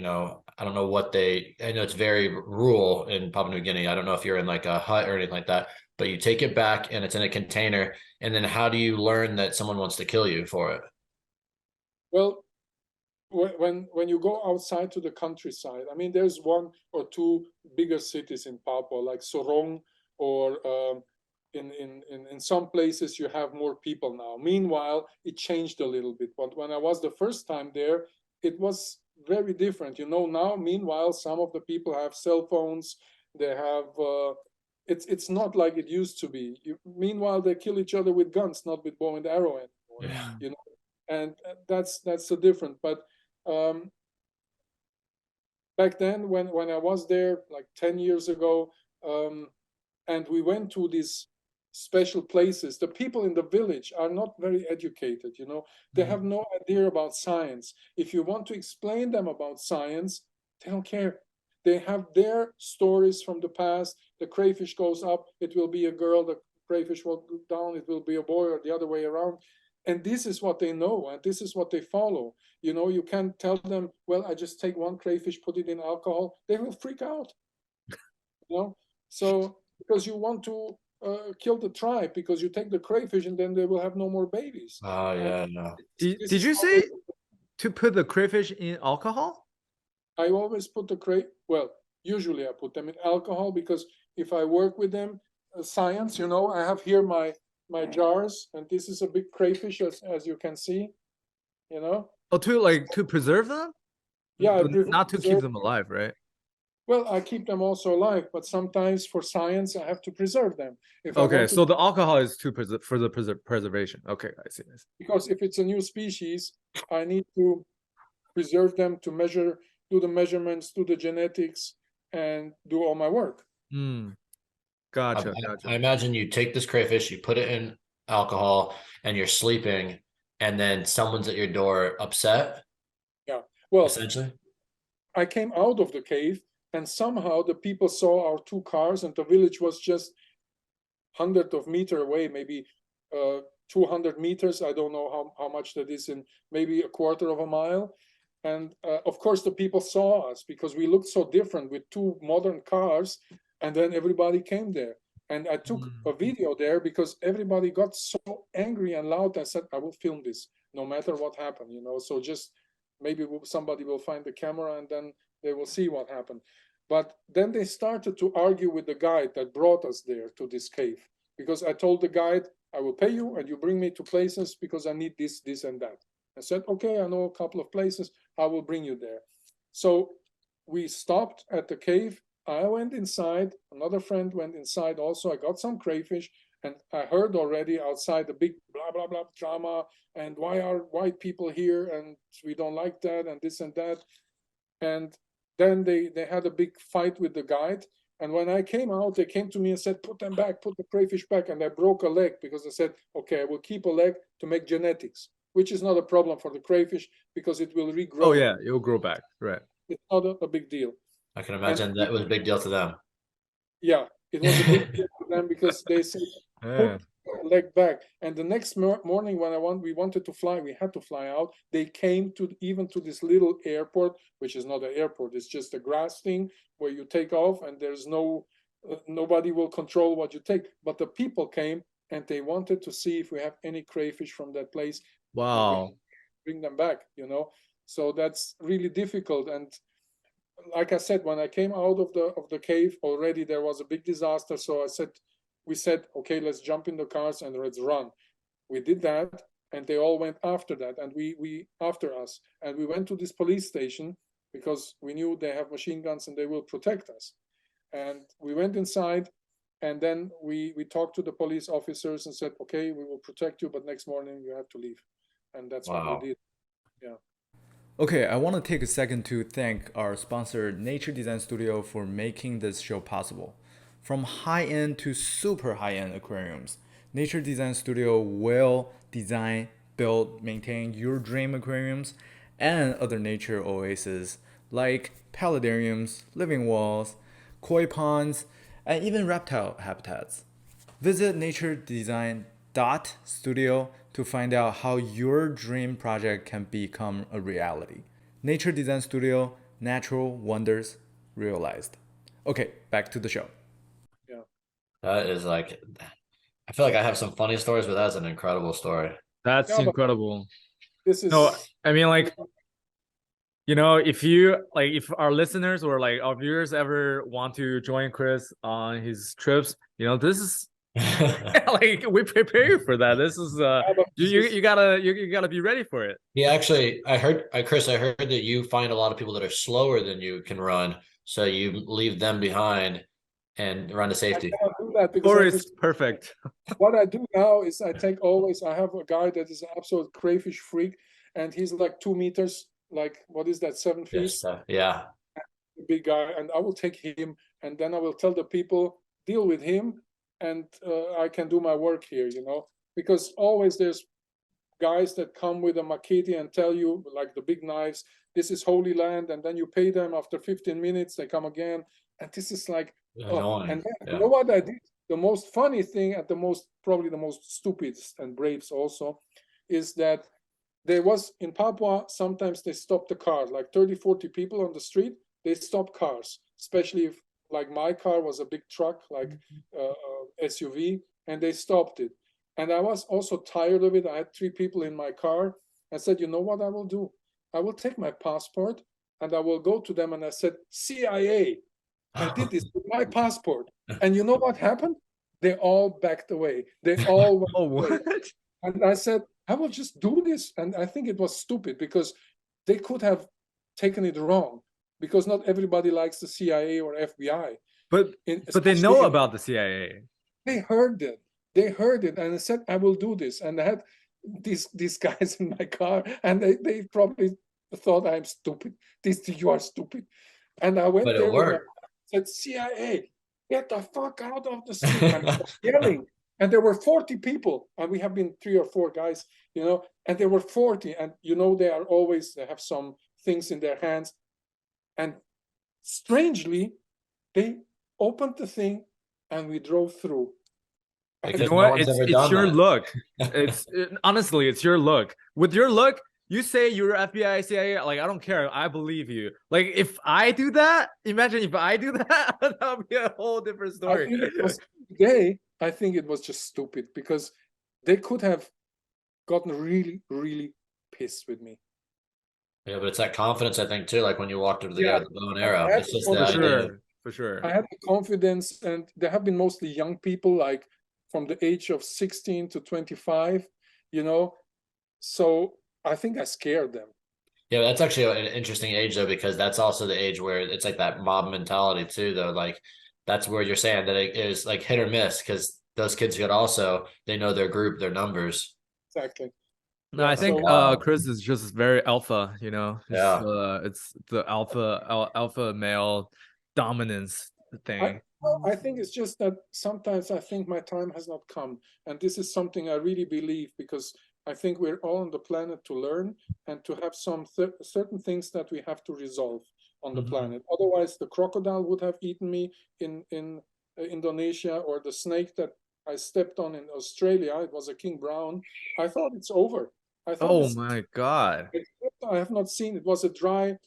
know what I know it's very rural in Papua New Guinea. I don't know if you're in like a hut or anything like that, but you take it back and it's in a container. And then how do you learn that someone wants to kill you for it? Well, when you go outside to the countryside, I mean, there's 1 or 2 bigger cities in Papua, like Sorong, or in some places you have more people now. Meanwhile, it changed a little bit. But when I was the first time there, it was very different. Now, meanwhile, some of the people have cell phones. They have, it's not like it used to be. Meanwhile, they kill each other with guns, not with bow and arrow anymore. and that's the difference. But back then, when I was there, like 10 years ago, and we went to these special places, the people in the village are not very educated, you know. They have no idea about science. If you want to explain them about science, they don't care. They have their stories from the past. The crayfish goes up, it will be a girl. The crayfish will go down, it will be a boy, or the other way around. And this is what they know, and this is what they follow. You know, you can't tell them, well, I just take one crayfish, put it in alcohol. They will freak out. You know, so because you want to kill the tribe, because you take the crayfish and then they will have no more babies. Oh yeah, no. Did you say to put the crayfish in alcohol? I always put the well, usually I put them in alcohol, because if I work with them, science, you know, I have here my jars, and this is a big crayfish, as you can see, you know. Oh, to preserve them? Yeah, But not to keep them alive, right? Well, I keep them also alive, but sometimes for science I have to preserve them. If okay, so the alcohol is for the preservation. Okay, I see. Because if it's a new species, I need to preserve them, to measure, do the measurements, do the genetics, and do all my work. Gotcha. I imagine you take this crayfish, you put it in alcohol, and you're sleeping, and then someone's at your door upset. Yeah. Well, essentially, I came out of the cave, and somehow the people saw our two cars, and the village was just hundreds of meters away, maybe 200 meters. I don't know how much that is, in maybe a quarter of a mile. And of course, the people saw us because we looked so different with two modern cars. And then everybody came there. And I took a video there because everybody got so angry and loud. I said, I will film this no matter what happened, you know. So just maybe somebody will find the camera and then they will see what happened. But then they started to argue with the guide that brought us there to this cave, because I told the guide, I will pay you and you bring me to places because I need this, this, and that. I said, okay, I know a couple of places. I will bring you there. So we stopped at the cave. I went inside. Another friend went inside also. I got some crayfish, and I heard already outside the big blah, blah, blah drama. And why are white people here? And we don't like that, and this and that. And then they had a big fight with the guide. And when I came out, they came to me and said, put them back, put the crayfish back. And I broke a leg because I said, okay, I will keep a leg to make genetics, which is not a problem for the crayfish because it will regrow. Oh yeah, it will grow back, right? It's not a big deal. I can imagine that was a big deal to them. Yeah, it was a big deal to them because they said, put the leg back. And the next morning when we wanted to fly, we had to fly out. They came even to this little airport, which is not an airport. It's just a grass thing where you take off and there's nobody will control what you take. But the people came and they wanted to see if we have any crayfish from that place. Wow. Bring them back, you know. So that's really difficult. And like I said, when I came out of the cave, already there was a big disaster. So we said, okay, let's jump in the cars and let's run. We did that, and they all went after that, and we after us. And we went to this police station because we knew they have machine guns and they will protect us. And we went inside, and then we talked to the police officers and said, okay, we will protect you, but next morning you have to leave. And that's what we did. Yeah. Okay, I want to take a second to thank our sponsor, Nature Design Studio, for making this show possible. From high-end to super high-end aquariums, Nature Design Studio will design, build, maintain your dream aquariums and other nature oases like paludariums, living walls, koi ponds, and even reptile habitats. Visit naturedesign.studio to find out how your dream project can become a reality. Nature Design Studio, natural wonders realized. Okay, back to the show. Yeah. That is like, I feel like I have some funny stories, but that's an incredible story. That's incredible. This is I mean, like, you know, if our listeners or like our viewers ever want to join Chris on his trips, you know, this is like we prepare you for that. This is you gotta be ready for it. Yeah, actually, Chris, I heard that you find a lot of people that are slower than you can run, so you leave them behind and run to safety. I cannot do that because Or is perfect. what I do now is I have a guy that is an absolute crayfish freak, and he's like 2 meters, like what is that, 7 feet? Yes, yeah. A big guy, and I will take him, and then I will tell the people, deal with him, and I can do my work here, because always there's guys that come with a machete and tell you, like the big knives, this is holy land, and then you pay them after 15 minutes, they come again, and this is like, Annoying. and then, Yeah. you know what I did? The most funny thing, and probably the most stupid and braves also, is that there was in Papua, sometimes they stop the car, like 30, 40 people on the street, they stop cars, especially if like my car was a big truck, like SUV, and they stopped it. And I was also tired of it. I had 3 people in my car. I said, you know what I will do? I will take my passport and I will go to them. And I said, CIA. I did this with my passport. And you know what happened? They all backed away. They all went away. What? And I said, I will just do this. And I think it was stupid because they could have taken it wrong, because not everybody likes the CIA or FBI. But they know about the CIA. They heard it. And I said, I will do this. And I had these guys in my car, and they probably thought I'm stupid. You are stupid. And I went there and said, CIA, get the fuck out of the street. And I was yelling. And there were 40 people, and we have been 3 or 4 guys, and there were 40. And they have some things in their hands. And strangely, they opened the thing and we drove through. You know what? It's your look. Honestly, it's your look. With your look, you say you're FBI, CIA. Like, I don't care. I believe you. Like, if I do that, imagine if I do that, that would be a whole different story. I think it was just stupid, because they could have gotten really, really pissed with me. Yeah, but it's that confidence, I think, too. Like when you walked up to the guy with the bow and arrow. It's just for sure. I had the confidence, and there have been mostly young people, like from the age of 16 to 25, so I think I scared them. Yeah, that's actually an interesting age, though, because that's also the age where it's like that mob mentality, too, though. Like, that's where you're saying that it is like hit or miss, because those kids they know their group, their numbers. Exactly. No, I think Chris is just very alpha, Yeah. It's the alpha male dominance thing. I think it's just that sometimes I think my time has not come. And this is something I really believe, because I think we're all on the planet to learn and to have some certain things that we have to resolve on the planet. Otherwise, the crocodile would have eaten me in Indonesia, or the snake that I stepped on in Australia. It was a king brown. I thought it's over. Oh my God. I have not seen. It was a dry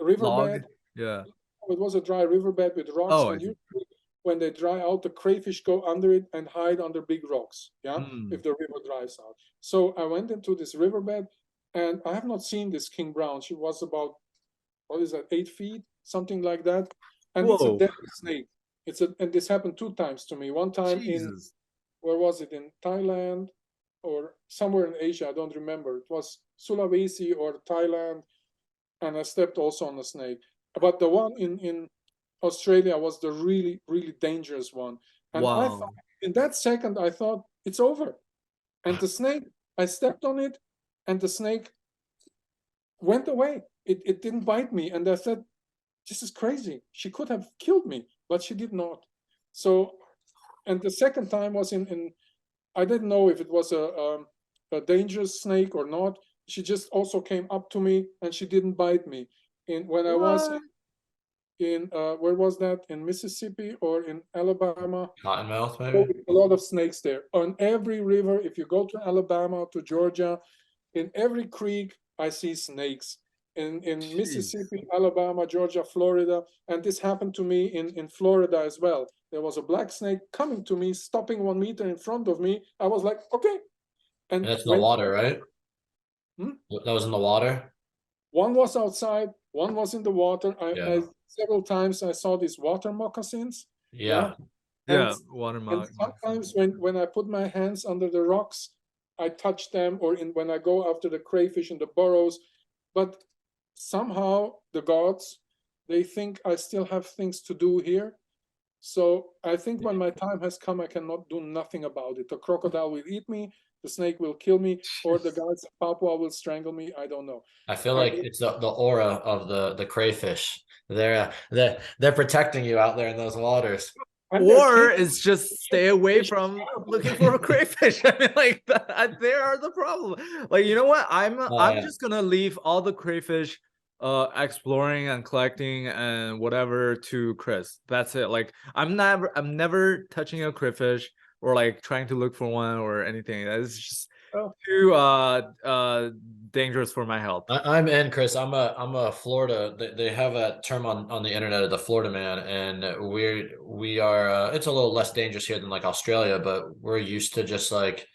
riverbed. Log? Yeah. It was a dry riverbed with rocks. And usually when they dry out, the crayfish go under it and hide under big rocks. Yeah. If the river dries out. So I went into this riverbed, and I have not seen this king brown. She was about, 8 feet, something like that. And It's a deadly snake. And this happened 2 times to me. One time where was it? In Thailand or somewhere in Asia. I don't remember. It was Sulawesi or Thailand. And I stepped also on a snake. But the one in Australia was the really, really dangerous one. And I thought, in that second, I thought, it's over. And the snake, I stepped on it, and the snake went away. It didn't bite me. And I said, this is crazy. She could have killed me, but she did not. So, and the second time was in I didn't know if it was a dangerous snake or not. She just also came up to me, and she didn't bite me. When I was in where was that? In Mississippi or in Alabama? Cottonmouth, maybe? A lot of snakes there. On every river, if you go to Alabama, to Georgia, in every creek, I see snakes. In Mississippi, Alabama, Georgia, Florida. And this happened to me in Florida as well. There was a black snake coming to me, stopping 1 meter in front of me. I was like, okay. And that's in the water, right? That was in the water? One was outside, one was in the water. I several times I saw these water moccasins. Yeah. Water moccasins. Sometimes when I put my hands under the rocks, I touch them, or when I go after the crayfish in the burrows. But somehow the gods, they think I still have things to do here. So I think when my time has come, I cannot do nothing about it. The crocodile will eat me, the snake will kill me, or the guys in Papua will strangle me. I don't know. I feel I like mean, it's the aura of the crayfish. They're protecting you out there in those waters. and they're Or killing it's just stay away fish. from looking for a crayfish. I mean, like there are the problem. Like, you know what? I'm Yeah. just gonna leave all the crayfish exploring and collecting and whatever to Chris. That's it. Like I'm never touching a crayfish or like trying to look for one or anything. That's just Oh, too dangerous for my health. I'm in, Chris. I'm a Florida. They have a term on the internet of the Florida man, and we are. It's a little less dangerous here than like Australia, but we're used to just like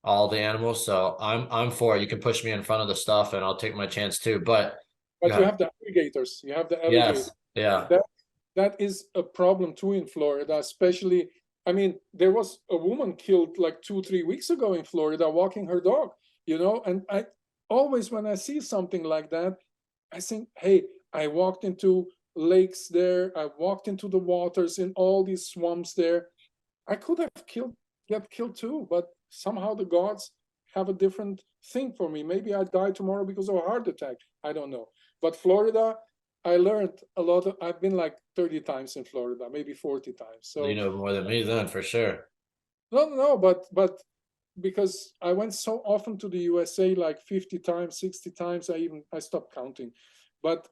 all the animals. So I'm for it. You can push me in front of the stuff, and I'll take my chance too. But but you yeah, have the alligators. You have the alligators. yes, yeah. That that is a problem too in Florida, especially. I mean, there was a woman killed like 2, 3 weeks ago in Florida walking her dog, and I always, when I see something like that, I think, hey, I walked into lakes there, I walked into the waters in all these swamps there. I could have get killed too, but somehow the gods have a different thing for me. Maybe I die tomorrow because of a heart attack. I don't know. But Florida, I learned a lot. I've been like 30 times in Florida, maybe 40 times. You So know more than me then for sure. no, but because I went so often to the USA, like 50 times, 60 times, I stopped counting. But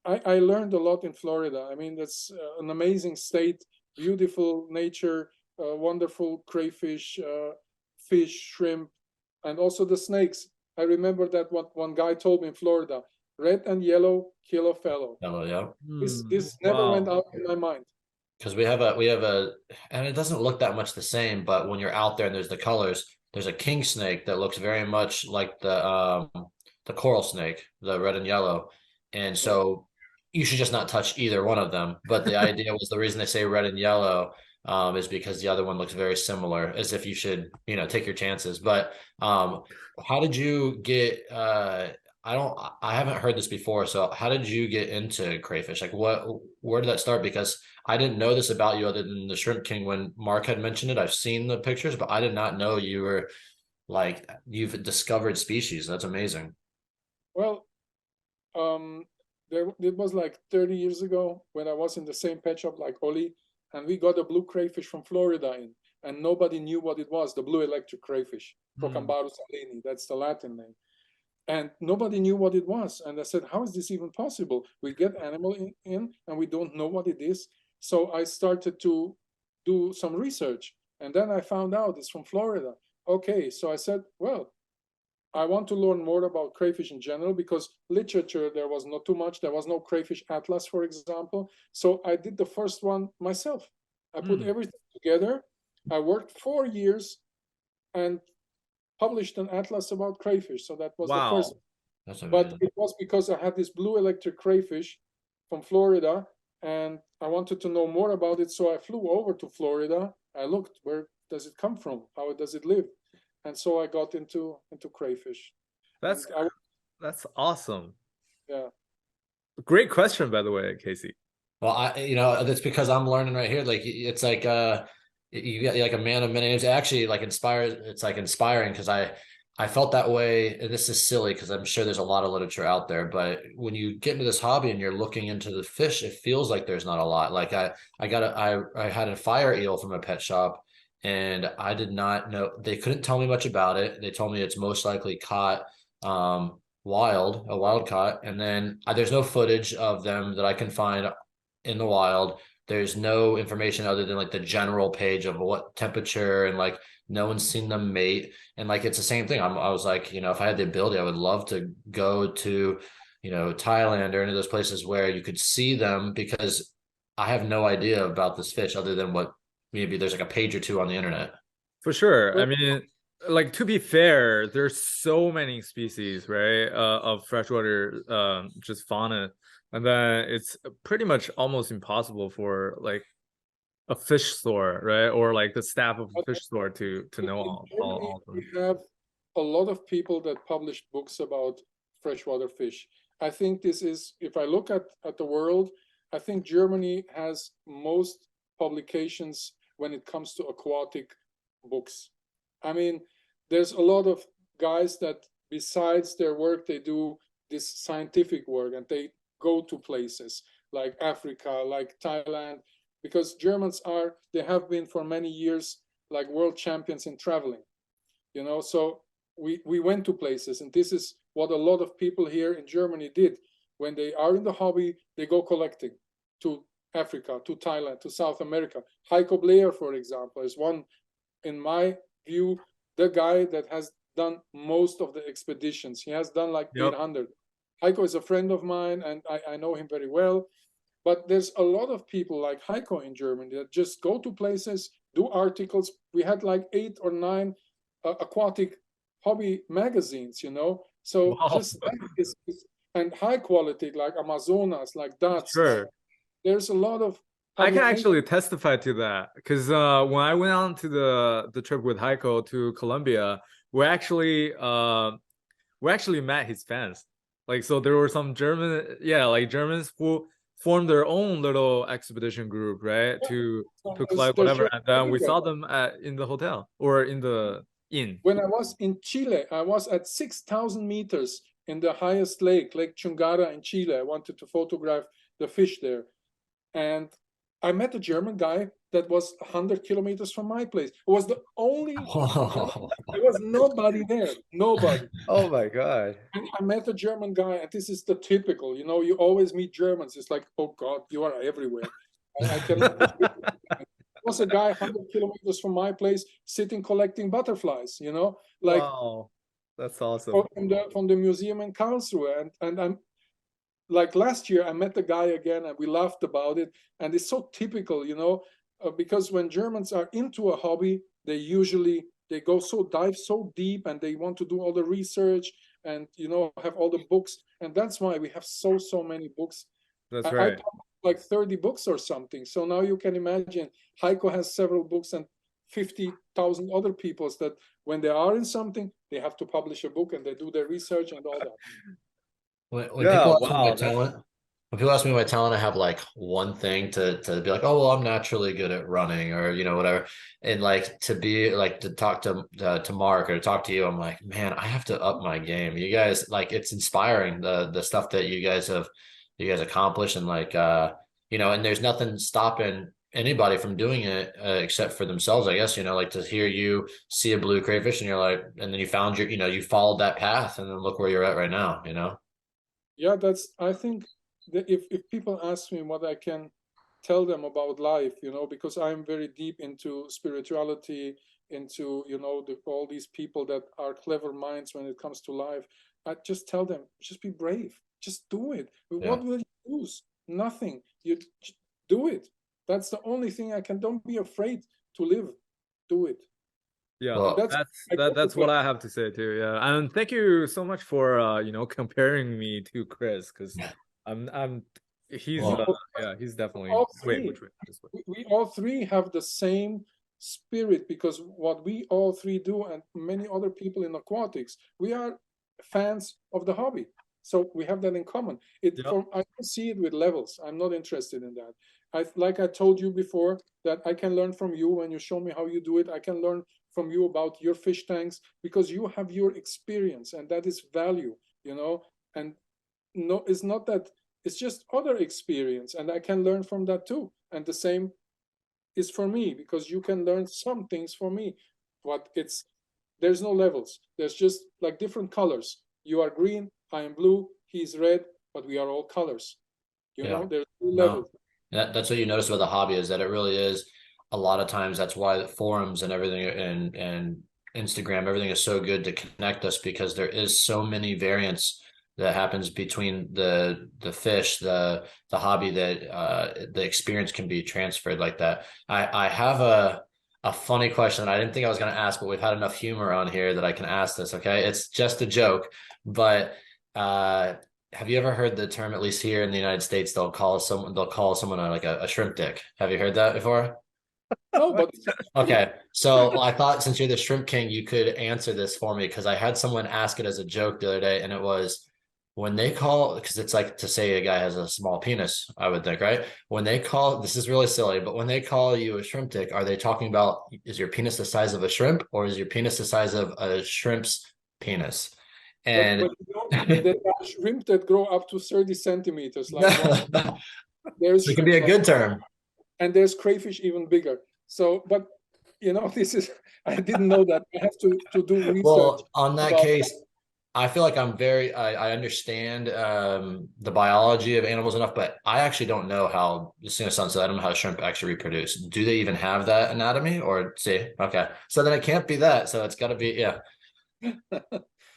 I learned a lot in Florida. I mean, that's an amazing state, beautiful nature, wonderful crayfish, fish, shrimp, and also the snakes. I remember that what one guy told me in Florida: red and yellow kill a fellow. Oh yeah. This never went Wow. out in my mind. Because we have a and it doesn't look that much the same, but when you're out there and there's the colors, there's a king snake that looks very much like the coral snake, the red and yellow. And Yeah. so you should just not touch either one of them. But the idea was the reason they say red and yellow is because the other one looks very similar, as if you should, take your chances. But how did you get I haven't heard this before, so how did you get into crayfish? Like where did that start? Because I didn't know this about you other than the Shrimp King when Mark had mentioned it. I've seen the pictures, but I did not know you were like you've discovered species. That's amazing. Well, it was like 30 years ago when I was in the same pet shop like Oli, and we got a blue crayfish from Florida in, and nobody knew what it was, the blue electric crayfish, Hmm. Procambarus aleni, that's the Latin name. And nobody knew what it was. And I said, how is this even possible? We get animal in and we don't know what it is. So I started to do some research. And then I found out it's from Florida. Okay, so I said, well, I want to learn more about crayfish in general because literature, there was not too much. There was no crayfish atlas, for example. So I did the first one myself. I put Hmm. everything together. I worked 4 years and published an atlas about crayfish. So that was the first. Wow. That's But amazing. it was because I had this blue electric crayfish from Florida and I wanted to know more about it. So I flew over to Florida. I looked, where does it come from? How does it live? And so I got into crayfish. And That's I, that's awesome. yeah, Great question, by the way, Casey. Well, that's because I'm learning right here. Like it's like you get like a man of many names. It actually like inspires. It's like inspiring because I felt that way. And this is silly because I'm sure there's a lot of literature out there, but when you get into this hobby and you're looking into the fish, it feels like there's not a lot. Like I had a fire eel from a pet shop, and I did not know. They couldn't tell me much about it. They told me it's most likely caught a wild caught, and then there's no footage of them that I can find in the wild. There's no information other than like the general page of what temperature, and like no one's seen them mate. And like it's the same thing. I was like, if I had the ability, I would love to go to, Thailand or any of those places where you could see them, because I have no idea about this fish other than what maybe there's like a page or two on the internet. For sure. I well, mean, like to be fair, there's so many species, right, of freshwater just fauna, and then it's pretty much almost impossible for like a fish store, right, or like the staff of a but fish store to know in all Germany, of we them. have a lot of people that publish books about freshwater fish. I think this is, if I look at the world, I think Germany has most publications when it comes to aquatic books. I mean, there's a lot of guys that besides their work, they do this scientific work and they go to places like Africa, like Thailand, because Germans they have been for many years like world champions in traveling, you know. So we went to places, and this is what a lot of people here in Germany did. When they are in the hobby, they go collecting to Africa, to Thailand, to South America. Heiko Bleyer, for example, is one, in my view, the guy that has done most of the expeditions. He has done like 800. Heiko is a friend of mine, and I know him very well. But there's a lot of people like Heiko in Germany that just go to places, do articles. We had like 8 or 9 aquatic hobby magazines, you know. So just that is and high quality, like Amazonas, like that. Sure. There's a lot of. I can actually testify to that, because when I went on to the trip with Heiko to Colombia, we actually met his fans. Like, so there were some Germans who formed their own little expedition group, right? To collect whatever, and then we saw them in the hotel or in the inn. When I was in Chile, I was at 6,000 meters in the highest lake, Lake Chungara in Chile. I wanted to photograph the fish there, and I met a German guy that was 100 kilometers from my place. It was the only. There was nobody there. Nobody. Oh my God. And I met a German guy, and this is the typical, you know, you always meet Germans. It's like, oh God, you are everywhere. I cannot. Was a guy 100 kilometers from my place sitting collecting butterflies, you know, like. Wow, that's awesome. From the museum in Karlsruhe, and I'm like, last year I met the guy again and we laughed about it, and it's so typical, you know, because when Germans are into a hobby, they dive so deep, and they want to do all the research and, you know, have all the books, and that's why we have so many books. That's right. I like 30 books or something. So now you can imagine Heiko has several books and 50,000 other people that when they are in something, they have to publish a book, and they do their research and all that. When people ask me my talent, I have like one thing to be like, oh, well, I'm naturally good at running, or, you know, whatever. And like to be like, to talk to Mark or to talk to you, I'm like, man, I have to up my game. You guys, like, it's inspiring, the stuff that you guys accomplished, and like, you know, and there's nothing stopping anybody from doing it except for themselves, I guess, you know, like to hear you see a blue crayfish and you're like, and then you found you know, you followed that path, and then look where you're at right now, you know? Yeah, I think that if people ask me what I can tell them about life, you know, because I'm very deep into spirituality, into, you know, all these people that are clever minds when it comes to life, I just tell them, just be brave, just do it. Yeah. What will you lose? Nothing. You do it. That's the only thing I can. Don't be afraid to live. Do it. Yeah, well, that's what I have to say too. Yeah, and thank you so much for you know, comparing me to Chris, because he's definitely we all three have the same spirit, because what we all three do, and many other people in aquatics, we are fans of the hobby, so we have that in common. I don't see it with levels. I'm not interested in that. Like I told you before, that I can learn from you when you show me how you do it. I can learn from you about your fish tanks, because you have your experience, and that is value, you know. And no, it's not that, it's just other experience, and I can learn from that too. And the same is for me, because you can learn some things from me. But there's no levels. There's just like different colors. You are green, I am blue, he's red, but we are all colors. You know, there's no levels. That's what you notice about the hobby, is that it really is, a lot of times that's why the forums and everything and Instagram, everything is so good to connect us, because there is so many variants that happens between the fish, the hobby, that the experience can be transferred like that. I have a funny question I didn't think I was going to ask, but we've had enough humor on here that I can ask this. Okay, it's just a joke, but have you ever heard the term, at least here in the United States, they'll call someone like a shrimp dick? Have you heard that before? No, but okay. So I thought, since you're the Shrimp King, you could answer this for me, because I had someone ask it as a joke the other day, and it was, when they call, because it's like to say a guy has a small penis, I would think, right? When they call, this is really silly, but when they call you a shrimp dick, are they talking about, is your penis the size of a shrimp, or is your penis the size of a shrimp's penis? And But you know, there are shrimp that grow up to 30 centimeters, like one. so There's it can be a good term. and there's crayfish even bigger. So, but you know, this is I didn't know that. I have to do research Well, on that about case, I feel like I understand the biology of animals enough, but I actually don't know how, this is gonna sound silly, I don't know how shrimp actually reproduce. Do they even have that anatomy? Or see, okay. So then it can't be that. So it's gotta be, yeah.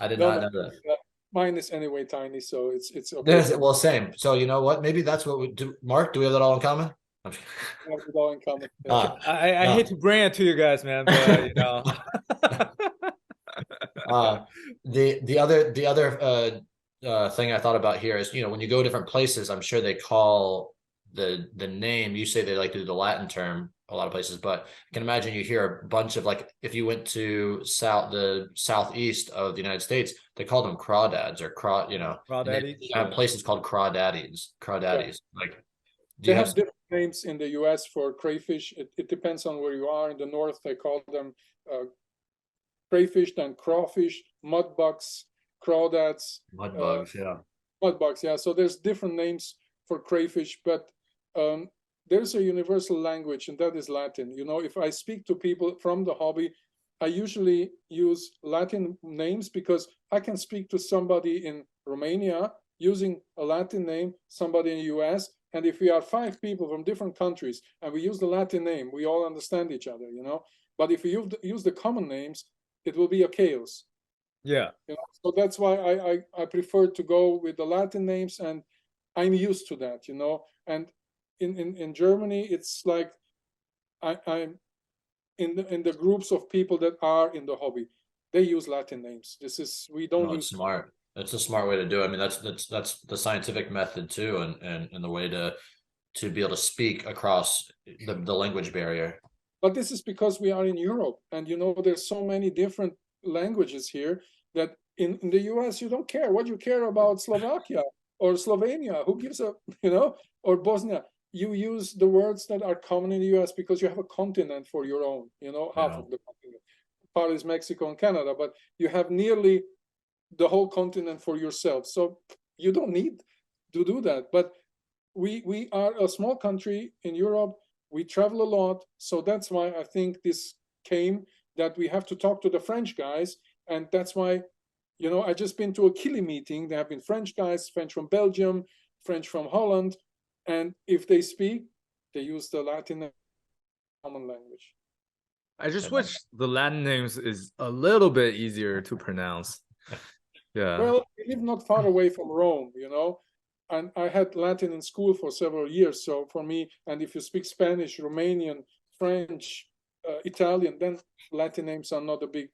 I did no, not no, know that. mine is anyway tiny, so it's okay. Well, same. So you know what? Maybe that's what we do. Mark, do we have that all in common? We have it all in common. Yeah. I hate to bring it to you guys, man, but you know. Uh, the other thing I thought about here is, when you go different places, I'm sure they call the name. You say they like to do the Latin term a lot of places, but I can imagine you hear a bunch of, like, if you went to the southeast of the United States, they call them crawdads or and they Crawdaddies? have places called crawdaddies. Yeah. Like, do They you have? have different names in the US for crayfish. It depends on where you are. In the north, they call them crayfish, then crawfish, mudbugs, crawdads, Mud uh, bugs, yeah. mudbugs. Yeah, so there's different names for crayfish, but um, there's a universal language, and that is Latin. You know, if I speak to people from the hobby, I usually use Latin names because I can speak to somebody in Romania using a Latin name, somebody in the US, and if we are 5 people from different countries and we use the Latin name, we all understand each other, you know. But if we use the common names, it will be a chaos. Yeah. You know? So that's why I prefer to go with the Latin names, and I'm used to that, you know. And in Germany, it's like I'm in the groups of people that are in the hobby. They use Latin names. We don't No, it's use. smart. It's a smart way to do it. I mean, that's the scientific method too, and the way to be able to speak across the language barrier. But this is because we are in Europe, and you know there's so many different languages here that in the US you don't care. What you care about Slovakia or Slovenia? Who gives a you know or Bosnia? You use the words that are common in the US because you have a continent for your own. You know, half Yeah. of the continent. Part is Mexico and Canada, but you have nearly the whole continent for yourself. So you don't need to do that. But we are a small country in Europe. We travel a lot, so that's why I think this came that we have to talk to the French guys, and that's why, you know, I just been to a Kili meeting. There have been French guys, French from Belgium, French from Holland, and if they speak, they use the Latin common language. I just wish the Latin names is a little bit easier to pronounce. Yeah. Well, we live not far away from Rome, you know, and I had Latin in school for several years. So for me, and if you speak Spanish, Romanian, French, Italian, then Latin names are not a big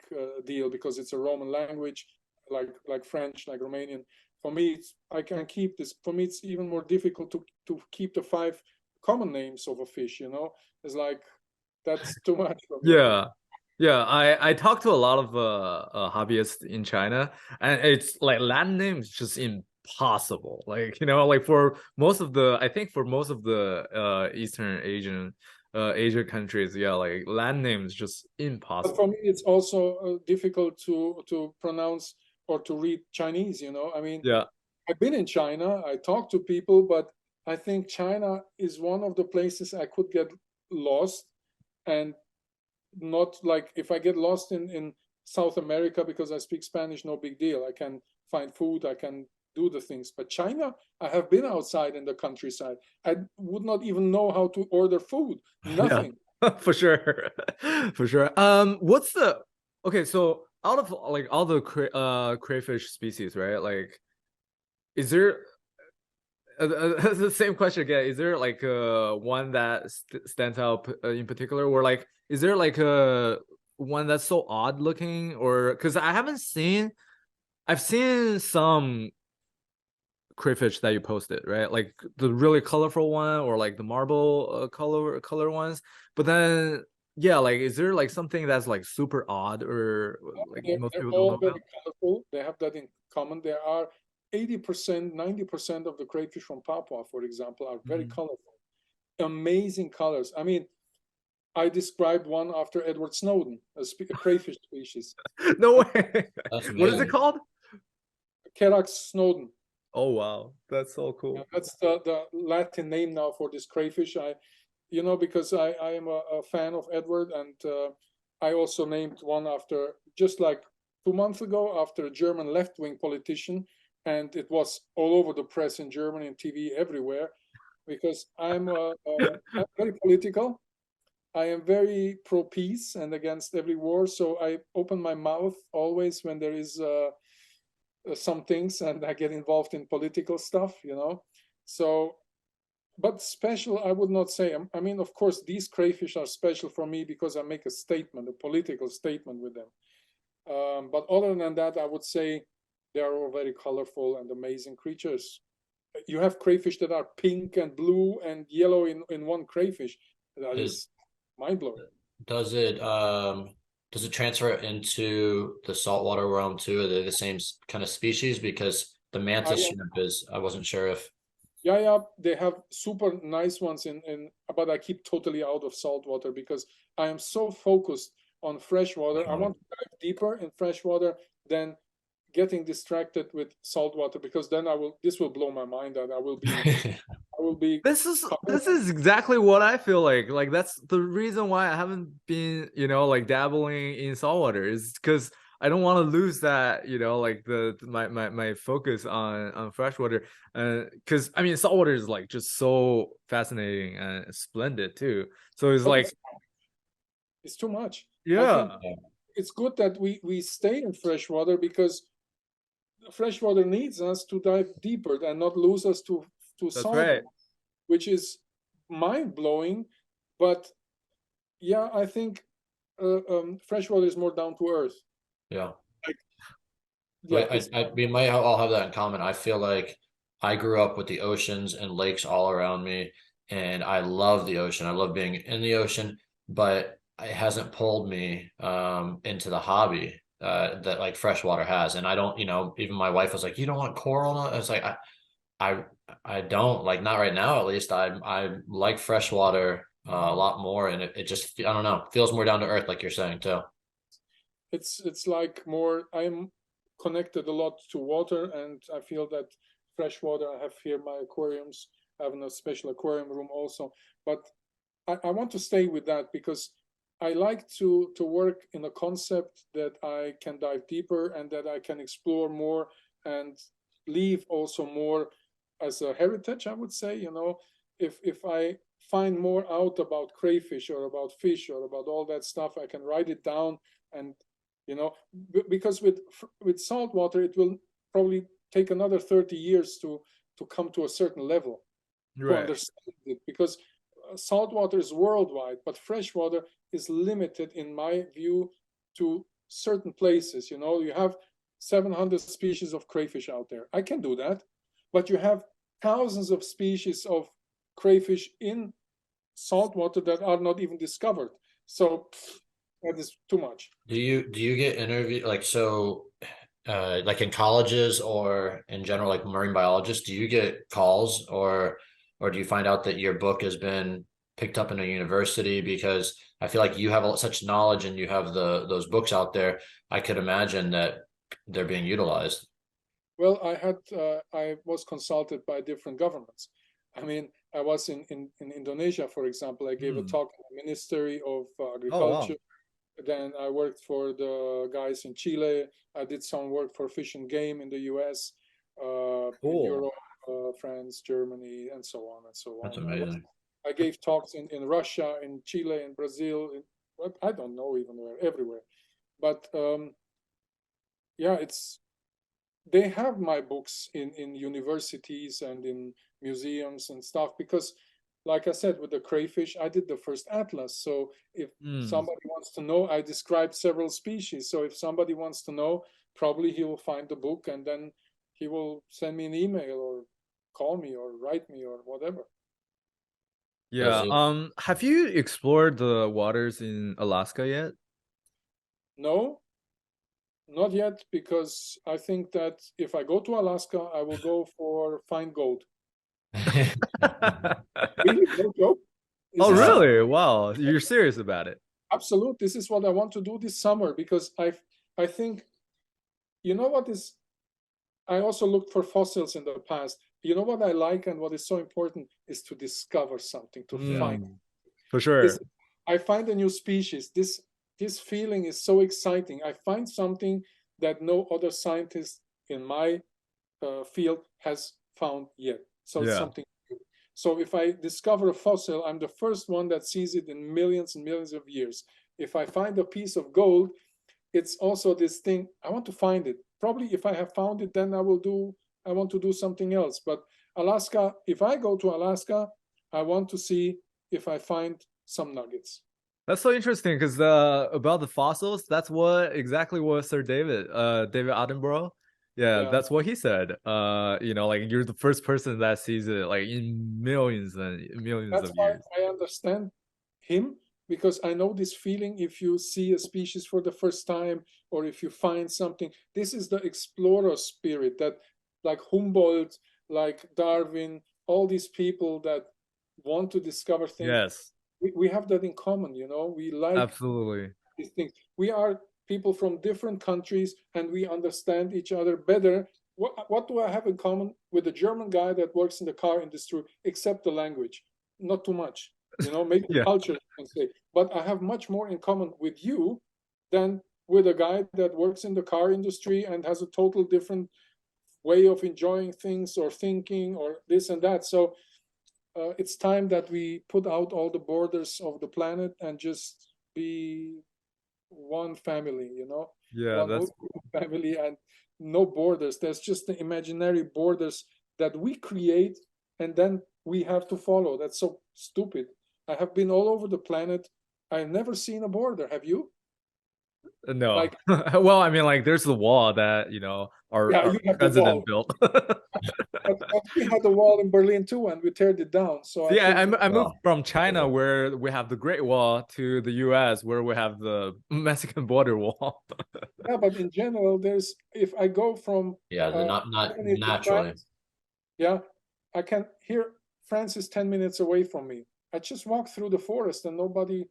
deal because it's a Roman language, like French, like Romanian. For me, I can keep this. For me, it's even more difficult to keep the 5 common names of a fish. You know, it's like that's too much for me. Yeah. Yeah, I talked to a lot of hobbyists in China, and it's like Latin names just impossible. Like, like I think for most of the Eastern Asia countries, yeah, like Latin names just But impossible. for me, it's also difficult to pronounce or to read Chinese. You know, I mean, Yeah. I've been in China. I talk to people, but I think China is one of the places I could get lost, and not like if I get lost in South America because I speak Spanish, no big deal. I can find food, I can do the things. But China, I have been outside in the countryside. I would not even know how to order food. Yeah. Nothing. For sure. For sure. Okay, so out of like all the crayfish species, right? Like, is there the same question again? Is there like one that stands out in particular, or like is there like a one that's so odd looking, or because I've seen some crayfish that you posted, right? Like the really colorful one, or like the marble color ones. But then, yeah, like is there like something that's like super odd, or like most They're people don't all know about? very colorful. They have that in common. There are 80%, 90% of the crayfish from Papua, for example, are very Mhm. colorful, amazing colors. I mean, I described one after Edward Snowden, a crayfish species. No way. That's What is it amazing. called? Carax snowden. Oh wow, that's so cool. That's the Latin name now for this crayfish. Because I am a fan of Edward, and I also named one after, just like 2 months ago, after a German left-wing politician, and it was all over the press in Germany and TV everywhere, because I'm very political. I am very pro-peace and against every war, so I open my mouth always when there is some things, and I get involved in political stuff. So, but special, I would not say. I mean, of course, these crayfish are special for me because I make a statement, a political statement with them. But other than that, I would say they are all very colorful and amazing creatures. You have crayfish that are pink and blue and yellow in one crayfish. That is mind blowing. Does it transfer into the saltwater realm too? Are they the same kind of species? Because the mantis shrimp is, I wasn't sure if. Yeah, they have super nice ones but I keep totally out of saltwater because I am so focused on freshwater. I want to dive deeper in freshwater than getting distracted with saltwater, because then this will blow my mind, and I will be This is exactly what I feel like. Like that's the reason why I haven't been, like dabbling in saltwater, is because I don't want to lose that, like my focus on freshwater. Because I mean saltwater is like just so fascinating and splendid too. So it's like it's too much. I think yeah. it's good that we stay in freshwater, because freshwater needs us to dive deeper and not lose us to That's saltwater, right. which is mind blowing. But yeah, I think freshwater is more down to earth. Yeah. Like, We might all have that in common. I feel like I grew up with the oceans and lakes all around me, and I love the ocean. I love being in the ocean, but it hasn't pulled me into the hobby that like freshwater has. And I don't, even my wife was like, "You don't want coral?" I was like, I I don't, like, not right now at least. I like freshwater a lot more, and it just, I don't know, feels more down to earth, like you're saying too. it's like more, I'm connected a lot to water, and I feel that freshwater, I have here my aquariums. I have a special aquarium room also, but I want to stay with that because I like to work in a concept that I can dive deeper and that I can explore more and leave also more as a heritage, I would say. If I find more out about crayfish or about fish or about all that stuff, I can write it down. And because with salt water, it will probably take another 30 years to come to a certain level to understand it, because saltwater is worldwide, but freshwater is limited, in my view, to certain places. You have 700 species of crayfish out there. I can do that, but you have thousands of species of crayfish in saltwater that are not even discovered. So that is too much. Do you get interviewed, like, so like in colleges or in general, like marine biologists, do you get calls, or do you find out that your book has been picked up in a university? Because I feel like you have such knowledge and you have those books out there. I could imagine that they're being utilized. Well, I was consulted by different governments. I mean, I was in Indonesia, for example. I gave a talk in the Ministry of Oh wow. Agriculture. Then I worked for the guys in Chile. I did some work for Fish and Game in the US, in Cool. Europe, France, Germany, and so on and so That's on. amazing. I gave talks in Russia, in Chile, in Brazil, I don't know even where, everywhere. But yeah, they have my books in universities and in museums and stuff, because like I said, with the crayfish, I did the first atlas. So if somebody wants to know, I described several species. So if somebody wants to know, probably he will find the book, and then he will send me an email or call me or write me or whatever. Yeah. Have you explored the waters in Alaska yet? No, Not yet, because I think that if I go to Alaska, I will go for find gold. Really, no joke. Oh, This is really? Wow, you're serious about it? absolute. This is what I want to do this summer, because I think, you know what is, I also looked for fossils in the past. You know what I like and what is so important is to discover something, to find. For This, sure. I find a new species. This feeling is so exciting. I find something that no other scientist in my field has found yet. So it's Yeah. something new. So if I discover a fossil, I'm the first one that sees it in millions and millions of years. If I find a piece of gold, it's also this thing, I want to find it. Probably if I have found it, then I want to do something else. But Alaska, if I go to Alaska, I want to see if I find some nuggets. That's so interesting because about the fossils, that's exactly what Sir David Attenborough, yeah, Yeah, that's what he said. Like you're the first person that sees it like in millions and millions that's of why years. I understand him, because I know this feeling if you see a species for the first time or if you find something. This is the explorer spirit that, like Humboldt, like Darwin, all these people that want to discover things. Yes, We have that in common, you know. We like absolutely. these things. We are people from different countries and we understand each other better. What do I have in common with the German guy that works in the car industry, except the language? Not too much, you know, maybe Yeah, culture, you can say. But I have much more in common with you than with a guy that works in the car industry and has a total different way of enjoying things or thinking or this and that. So it's time that we put out all the borders of the planet and just be one family, you know, yeah, one that's family, and no borders. There's just the imaginary borders that we create and then we have to follow. That's so stupid. I have been all over the planet. I've never seen a border. Have you? no. Like, Well, I mean, like, there's the wall that our yeah, our you have the president wall. built. But we had the wall in Berlin too, and we teared it down. So I See, think, I moved Well, from China where we have the Great Wall to the US where we have the Mexican border wall. yeah, but in general, there's, if I go from yeah, uh, not Germany to naturally. France, yeah, I can hear France is 10 minutes away from me. I just walk through the forest and nobody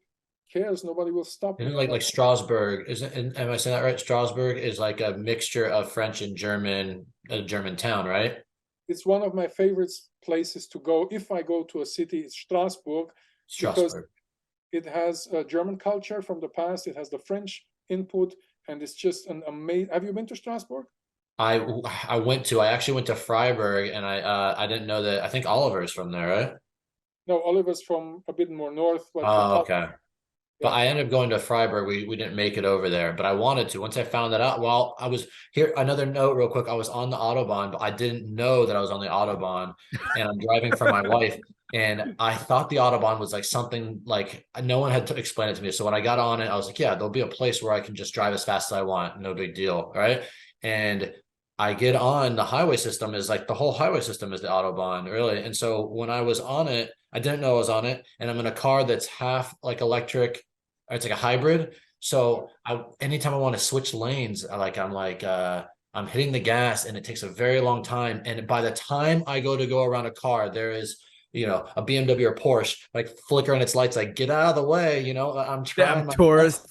cares. Nobody will stop Isn't me. it I'm like like, Strasbourg? Am I saying that right? Strasbourg is like a mixture of French and German, a German town, right? it's one of my favorite places to go. If I go to a city, it's Strasbourg, because Strasbourg. it has a German culture from the past. It has the French input, and it's just an amazing. Have you been to Strasbourg? I I actually went to Freiburg and I didn't know that I think Oliver's from there, right? No, Oliver's from a bit more north, like the Oh, top. okay. But Yeah, I ended up going to Freiburg. We didn't make it over there, but I wanted to. Once I found that out, well, I was here. Another note, real quick. I was on the Autobahn, but I didn't know that I was on the Autobahn, and I'm driving for my wife. And I thought the Autobahn was like something like no one had to explain it to me. So when I got on it, I was like, yeah, there'll be a place where I can just drive as fast as I want. No big deal. Right. And I get on the highway system is like the whole highway system is the Autobahn, really. And so when I was on it, I didn't know I was on it. And I'm in a car that's half like electric, it's like a hybrid. So anytime I want to switch lanes, I'm hitting the gas and it takes a very long time. And by the time I go around a car, there is, a BMW or Porsche like flickering its lights, like get out of the way. I'm Damn trying my best. tourists.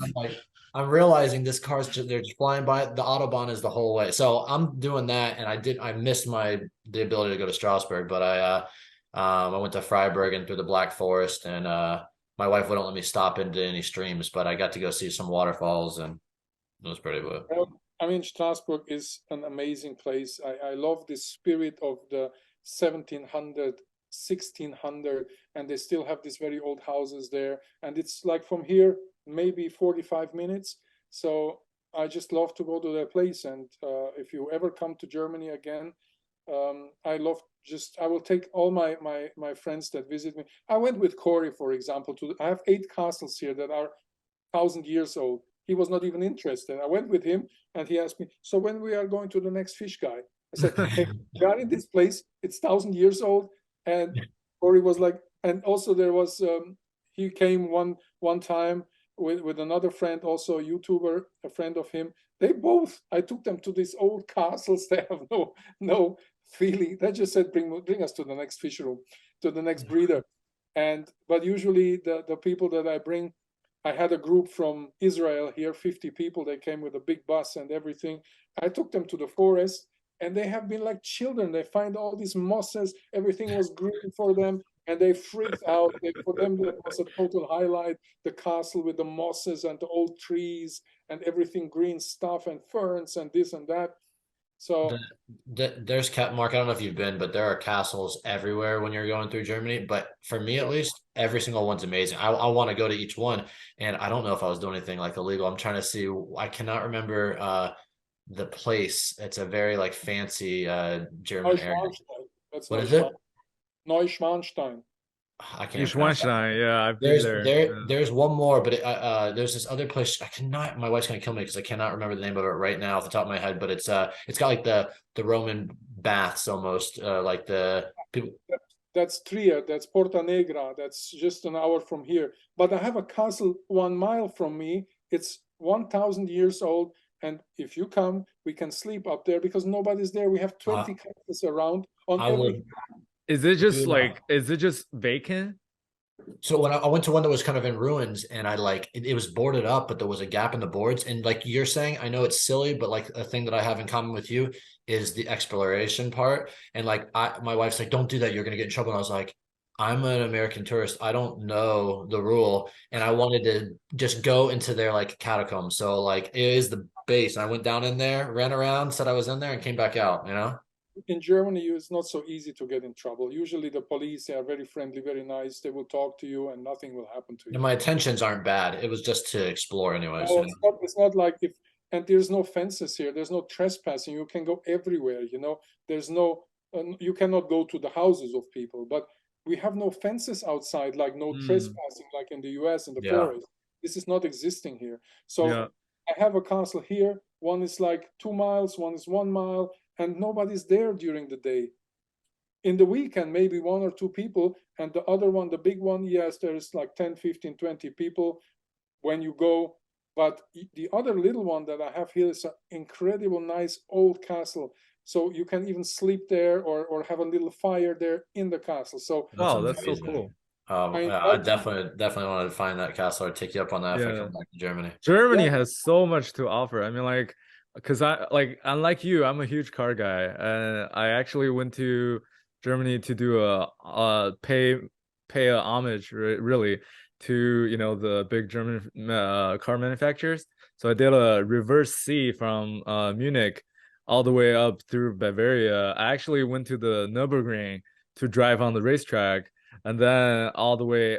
I'm realizing this car's they're just flying by. The Autobahn is the whole way. So I'm doing that, and I missed the ability to go to Strasbourg, but I went to Freiburg and through the Black Forest, and my wife wouldn't let me stop into any streams, but I got to go see some waterfalls, and it was pretty good. I mean, Strasbourg is an amazing place. I love the spirit of the 1700, 1600, and they still have these very old houses there. And it's like from here, maybe 45 minutes. So I just love to go to that place. And if you ever come to Germany again, I will take all my friends that visit me. I went with Corey, for example, I have 8 castles here that are 1,000 years old. He was not even interested. I went with him and he asked me, so when we are going to the next fish guy? I said, hey, we are in this place. It's 1,000 years old. And Corey was like, and also there was, he came one time with another friend, also a YouTuber, a friend of him. I took them to these old castles. They have no feeling. They just said, bring us to the next fish room, to the next breeder. But usually the people that I bring, I had a group from Israel here, 50 people. They came with a big bus and everything. I took them to the forest, and they have been like children. They find all these mosses. Everything was green for them, and they freaked out. For them, that was a total highlight. The castle with the mosses and the old trees and everything green stuff and ferns and this and that. So there's Mark. I don't know if you've been, but there are castles everywhere when you're going through Germany. But for me, at least, every single one's amazing. I want to go to each one, and I don't know if I was doing anything like illegal. I'm trying to see. I cannot remember the place. It's a very like fancy German area. That's what is it? Neuschwanstein. I can't pronounce Neuschwanstein, yeah, I've been there. There's one more, but there's this other place. I cannot. My wife's gonna kill me because I cannot remember the name of it right now off the top of my head. But it's got like the Roman baths almost, like the people. That's Trier. That's Porta Negra. That's just an hour from here. But I have a castle 1 mile from me. It's 1,000 years old. And if you come, we can sleep up there because nobody's there. We have 20 castles around on every. Is it just vacant? So when I went to one that was kind of in ruins, and I like it was boarded up, but there was a gap in the boards. And like you're saying, I know it's silly, but like a thing that I have in common with you is the exploration part. And like my wife's like, don't do that, you're gonna get in trouble. And I was like, I'm an American tourist. I don't know the rule. And I wanted to just go into their like catacombs. So like it is the base. And I went down in there, ran around, said I was in there, and came back out, you know? In Germany, it's not so easy to get in trouble. Usually the police, they are very friendly, very nice. They will talk to you and nothing will happen to you. And my intentions aren't bad. It was just to explore anyways. No, it's not like and there's no fences here. There's no trespassing. You can go everywhere, you know. There's no, you cannot go to the houses of people, but we have no fences outside, like no trespassing, like in the US in the forest. This is not existing here. So I have a castle here. One is like 2 miles, one is 1 mile, and nobody's there during the day. In the weekend, maybe 1 or 2 people, and the other one, the big one, yes, there's like 10, 15, 20 people when you go. But the other little one that I have here is an incredible, nice old castle. So you can even sleep there or have a little fire there in the castle. So wow, that's so cool. I definitely want to find that castle or take you up on that if I come back to Germany. Germany has so much to offer. I mean, like, because unlike you, I'm a huge car guy, and I actually went to Germany to do pay a homage really to the big German car manufacturers. So I did a reverse C from Munich all the way up through Bavaria. I actually went to the Nürburgring to drive on the racetrack, and then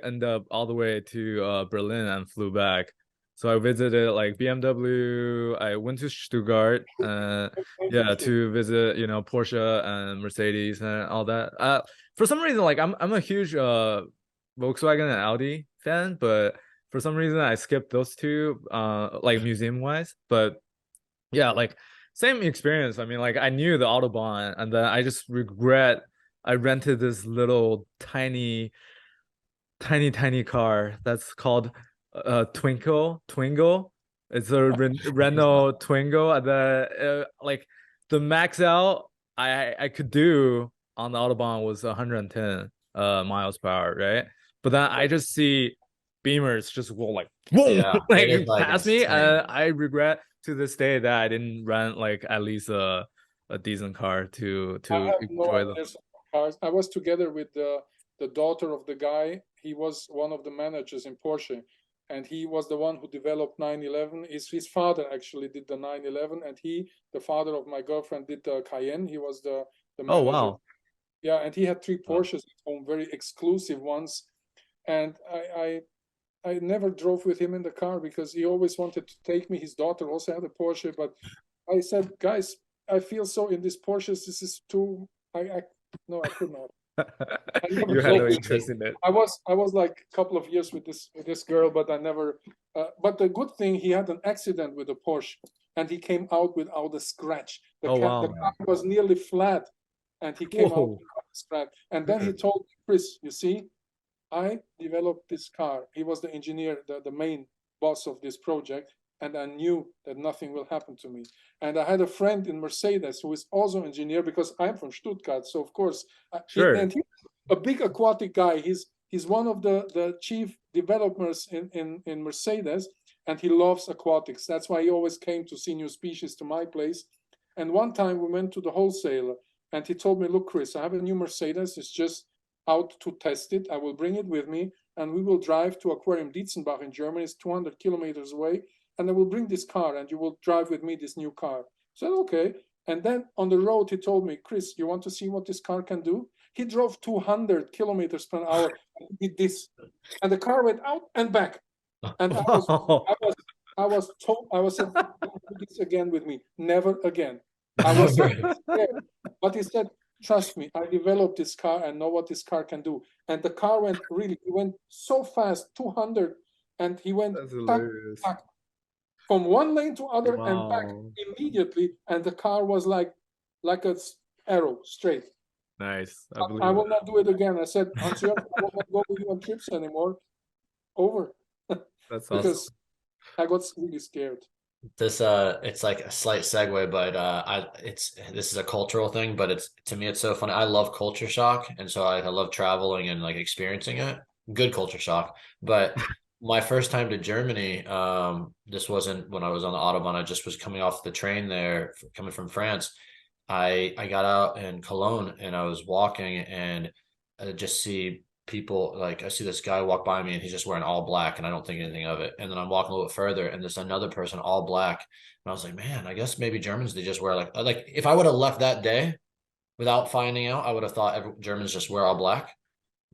end up all the way to Berlin and flew back. So I visited like BMW. I went to Stuttgart, to visit Porsche and Mercedes and all that. For some reason, like I'm a huge Volkswagen and Audi fan, but for some reason I skipped those two, like museum wise. But yeah, like same experience. I mean, like I knew the Autobahn, and then I just regret I rented this little tiny car that's called Twingo. It's a Renault Twingo, and then like the max out I could do on the Autobahn was 110 miles per hour, right? But then I just see Beamers just go like boom, like past me. I regret to this day that I didn't rent like at least a decent car to enjoy them. Cars. I was together with the daughter of the guy. He was one of the managers in Porsche, and he was the one who developed 911. His father actually did the 911, and the father of my girlfriend, did the Cayenne. He was the manager. Oh wow. Yeah, and he had 3 Porsches at home, very exclusive ones. And I never drove with him in the car because he always wanted to take me. His daughter also had a Porsche, but I said, guys, I feel so in these Porsches. This is too. No, I could not. You had no interest in it. I was like a couple of years with this girl, but I never. But the good thing, he had an accident with a Porsche, and he came out without a scratch. The car was nearly flat, and he came out without a scratch. And then he told me, Chris, you see, I developed this car. He was the engineer, the main boss of this project, and I knew that nothing will happen to me. And I had a friend in Mercedes who is also an engineer, because I'm from Stuttgart. So of course, and he's a big aquatic guy. He's one of the chief developers in Mercedes, and he loves aquatics. That's why he always came to see new species to my place. And one time we went to the wholesaler, and he told me, look, Chris, I have a new Mercedes. It's just out to test it. I will bring it with me, and we will drive to Aquarium Dietzenbach in Germany. It's 200 kilometers away. And I will bring this car, and you will drive with me this new car. I said, okay. And then on the road, he told me, Chris, you want to see what this car can do? He drove 200 kilometers per hour and did this. And the car went out and back. And I said, don't do this again with me. Never again. I was scared. But he said, trust me, I developed this car and know what this car can do. And the car went so fast, 200, and he went tack, from one lane to other and back immediately. And the car was like an arrow straight. Nice. I will not do it again. I said, Hans, I will not go with you on trips anymore. Over. That's because awesome. I got really scared. This it's like a slight segue, but this is a cultural thing, but to me it's so funny. I love culture shock, and so I love traveling and like experiencing it. Good culture shock. But my first time to Germany, this wasn't when I was on the Autobahn. I just was coming off the train there, coming from France. I got out in Cologne and I was walking, and I just see people, like I see this guy walk by me and he's just wearing all black, and I don't think anything of it. And then I'm walking a little bit further and there's another person all black, and I was like, man, I guess maybe Germans, they just wear like if I would have left that day without finding out, I would have thought Germans just wear all black.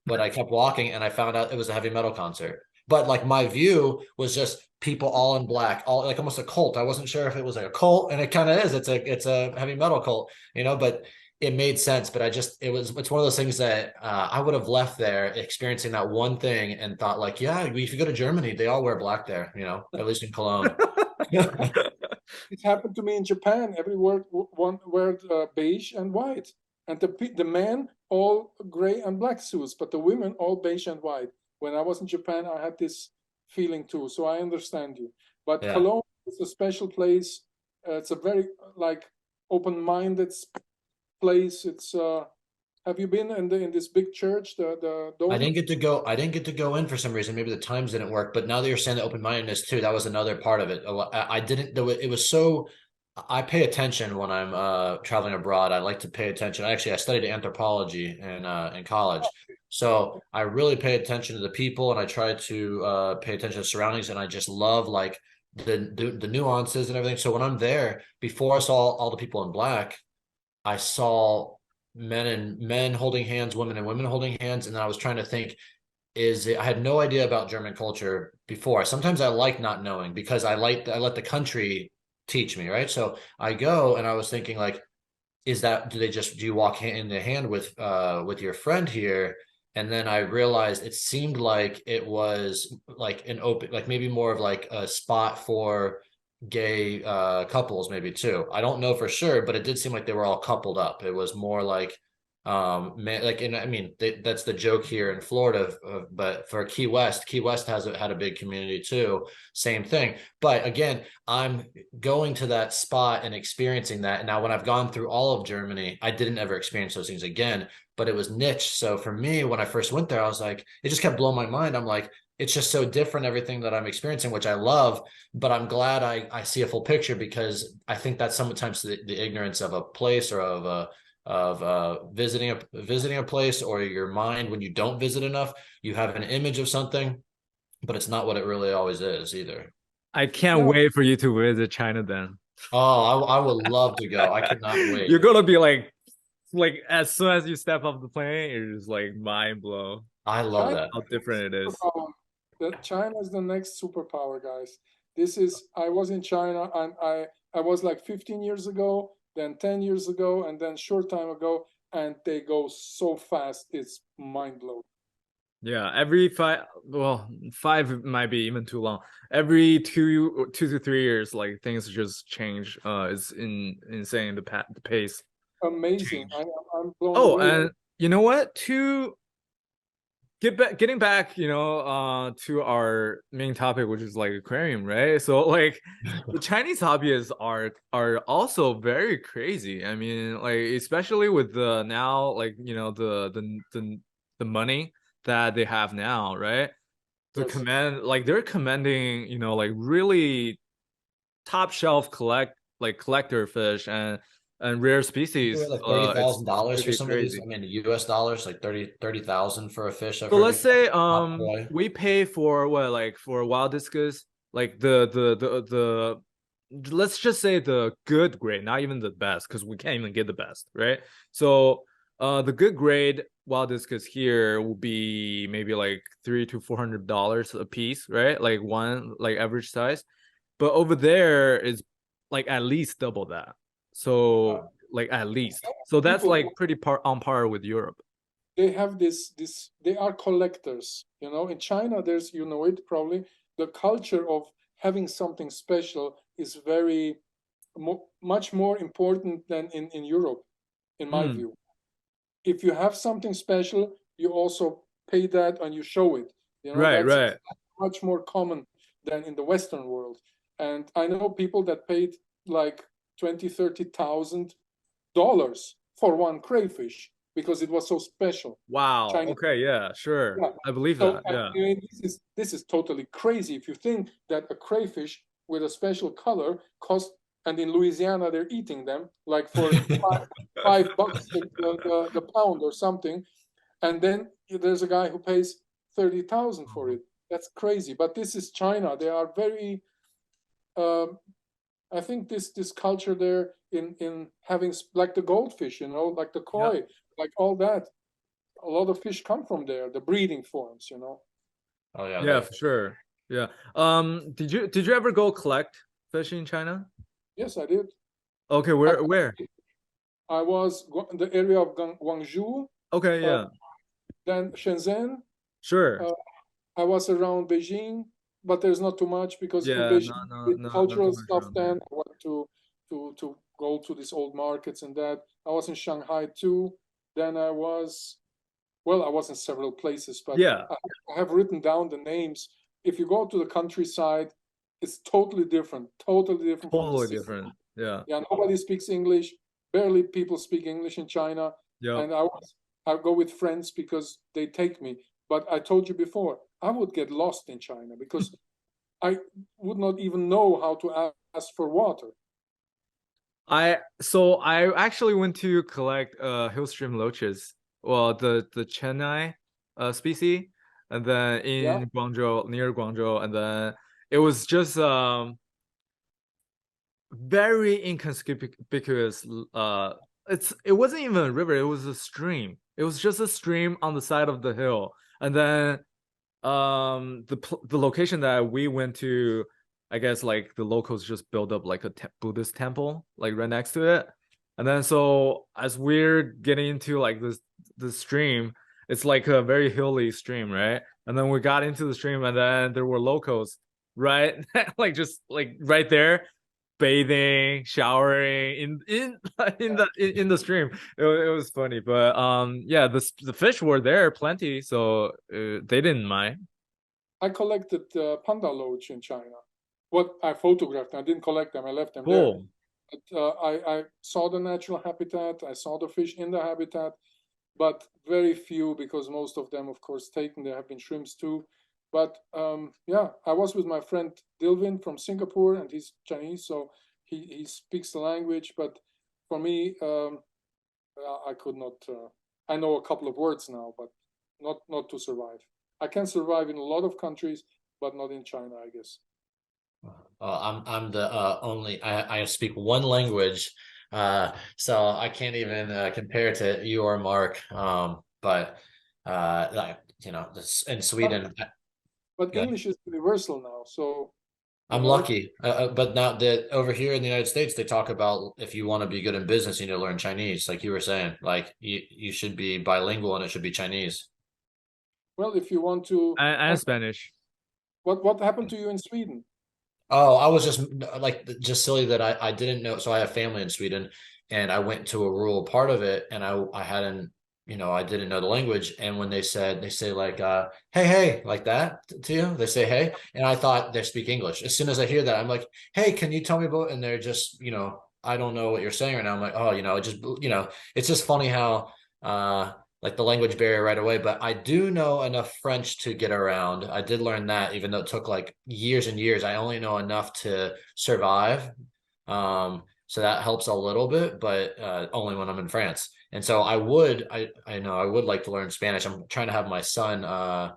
But I kept walking and I found out it was a heavy metal concert. But like my view was just people all in black, all like almost a cult. I wasn't sure if it was like a cult, and it kind of is. It's a heavy metal cult, but it made sense. But it's one of those things that I would have left there experiencing that one thing and thought like, yeah, if you go to Germany, they all wear black there, at least in Cologne. It happened to me in Japan. Everyone wear beige and white, and the men all gray and black suits, but the women all beige and white. When I was in Japan, I had this feeling too, so I understand you. But yeah. Cologne is a special place. It's a very open-minded place. It's have you been in this big church? The I didn't get to go. I didn't get to go in for some reason. Maybe the times didn't work. But now that you're saying the open-mindedness too, that was another part of it. I didn't. It was so. I pay attention when I'm traveling abroad. I like to pay attention. I studied anthropology in college. So I really pay attention to the people, and I try to pay attention to surroundings, and I just love like the nuances and everything. So when I'm there, before I saw all the people in black, I saw men holding hands, women and women holding hands, and then I was trying to think, I had no idea about German culture before. Sometimes I like not knowing because I let the country teach me, right? So I go and I was thinking like, do you walk hand in hand with your friend here? And then I realized it seemed like it was like an open, like maybe more of like a spot for gay couples maybe too. I don't know for sure, but it did seem like they were all coupled up. It was more like that's the joke here in Florida, but for Key West had a big community too, same thing. But again, I'm going to that spot and experiencing that. And now when I've gone through all of Germany, I didn't ever experience those things again, but it was niche. So for me, when I first went there, I was like, it just kept blowing my mind. I'm like, it's just so different, everything that I'm experiencing, which I love, but I'm glad I see a full picture, because I think that's sometimes the ignorance of a place or of visiting a place, or your mind, when you don't visit enough, you have an image of something, but it's not what it really always is either. I can't wait for you to visit China then. Oh, I would love to go. I cannot wait. You're gonna be like as soon as you step off the plane, you're just like mind blown. I love that. How different it is. China is the next superpower, guys. I was in China, and I was like 15 years ago, then 10 years ago, and then short time ago, and they go so fast, it's mind-blowing. Yeah, every 5 might be even too long. Every 2 to 3 years, like things just change. It's insane the pace. Amazing. I'm blown away. And you know what? getting back, to our main topic, which is like aquarium, right? So like the Chinese hobbyists are also very crazy. I mean, like especially with the now, like the money that they have now, right? Yes. They're commanding, like really top shelf collector fish and rare species. Like thirty It's thousand dollars for pretty some of these. crazy. I mean, US dollars, like 30,000 for a fish. I've So heard let's before. say Top boy. we pay for what, like for wild discus, like the let's just say the good grade, not even the best, because we can't even get the best, right? So the good grade wild discus here will be maybe like $300 to $400 a piece, right? Like one like average size. But over there is like at least double that. Uh, So like at least. So that's People, like pretty on par with Europe. they have this they are collectors, in China. There's, it probably, the culture of having something special is very much more important than in Europe, in my Mm, view. If you have something special, you also pay that and you show it. right, That's right. much more common than in the Western world. And I know people that paid like 20, $30,000 for one crayfish because it was so special. Wow. Chinese, Okay, yeah, sure. yeah. I believe So that. Yeah. I mean, this is totally crazy. If you think that a crayfish with a special color cost, and in Louisiana they're eating them like for $5 the pound or something, and then there's a guy who pays 30,000 for it. That's crazy. But this is China. They are very. Um, I think this culture there in having like the goldfish, like the Yeah. koi, like all that. A lot of fish come from there. The breeding forms. Oh yeah, Yeah, they. for sure. Yeah. Did you ever go collect fish in China? Yes, I did. Okay, I where? I was in the area of Guangzhou, Okay, uh, yeah. then Shenzhen. Sure. Uh, I was around Beijing, but there's not too much because in Yeah, no, Beijing no, did no, not too cultural much stuff. around there. Then I went to go to these old markets and that. I was in Shanghai too. Then I was in several places, but Yeah, I have written down the names. If you go to the countryside, it's totally different from the totally city. different. Yeah. Yeah, nobody speaks English. Barely people speak English in China. Yep. And I go with friends because they take me. But I told you before, I would get lost in China because I would not even know how to ask for water. I actually went to collect hillstream loaches. Well, the Chennai species, and then Yeah, in Guangzhou, near Guangzhou, and then it was just very inconspicuous. It wasn't even a river, it was a stream. It was just a stream on the side of the hill. And then the location that we went to, I guess like the locals just built up like a Buddhist temple like right next to it. And then so as we're getting into like this stream, it's like a very hilly stream, right? And then we got into the stream, and then there were locals right like just like right there bathing, showering in in the stream. It was funny, but yeah, the fish were there plenty, so they didn't mind. I collected panda loach in China. What I photographed, I didn't collect them. I left them there. Cool. But, I saw the natural habitat. I saw the fish in the habitat, but very few because most of them, of course, taken. There have been shrimps too. But yeah, I was with my friend Dilvin from Singapore, and he's Chinese, so he speaks the language. But for me, I could not. I know a couple of words now, but not to survive. I can survive in a lot of countries, but not in China, I guess. I'm the only I speak one language, so I can't even compare to you or Mark. But like this in But Sweden. but Yeah, English is universal now, so you I'm know. lucky. But now that over here in the United States, they talk about if you want to be good in business, you need to learn Chinese. Like you were saying, like you should be bilingual and it should be Chinese. Well, if you want to, And Spanish. what happened to you in Sweden? Oh, I was just like just silly that I didn't know. So I have family in Sweden, and I went to a rural part of it, and I hadn't I didn't know the language. And when they say like, hey, hey, like that to you, they say, hey. And I thought they speak English. As soon as I hear that, I'm like, hey, can you tell me about, and they're just, I don't know what you're saying right now. I'm like, oh, it's just funny how, like the language barrier right away, but I do know enough French to get around. I did learn that even though it took like years and years, I only know enough to survive. So that helps a little bit, but only when I'm in France. And so I know I would like to learn Spanish. I'm trying to have my son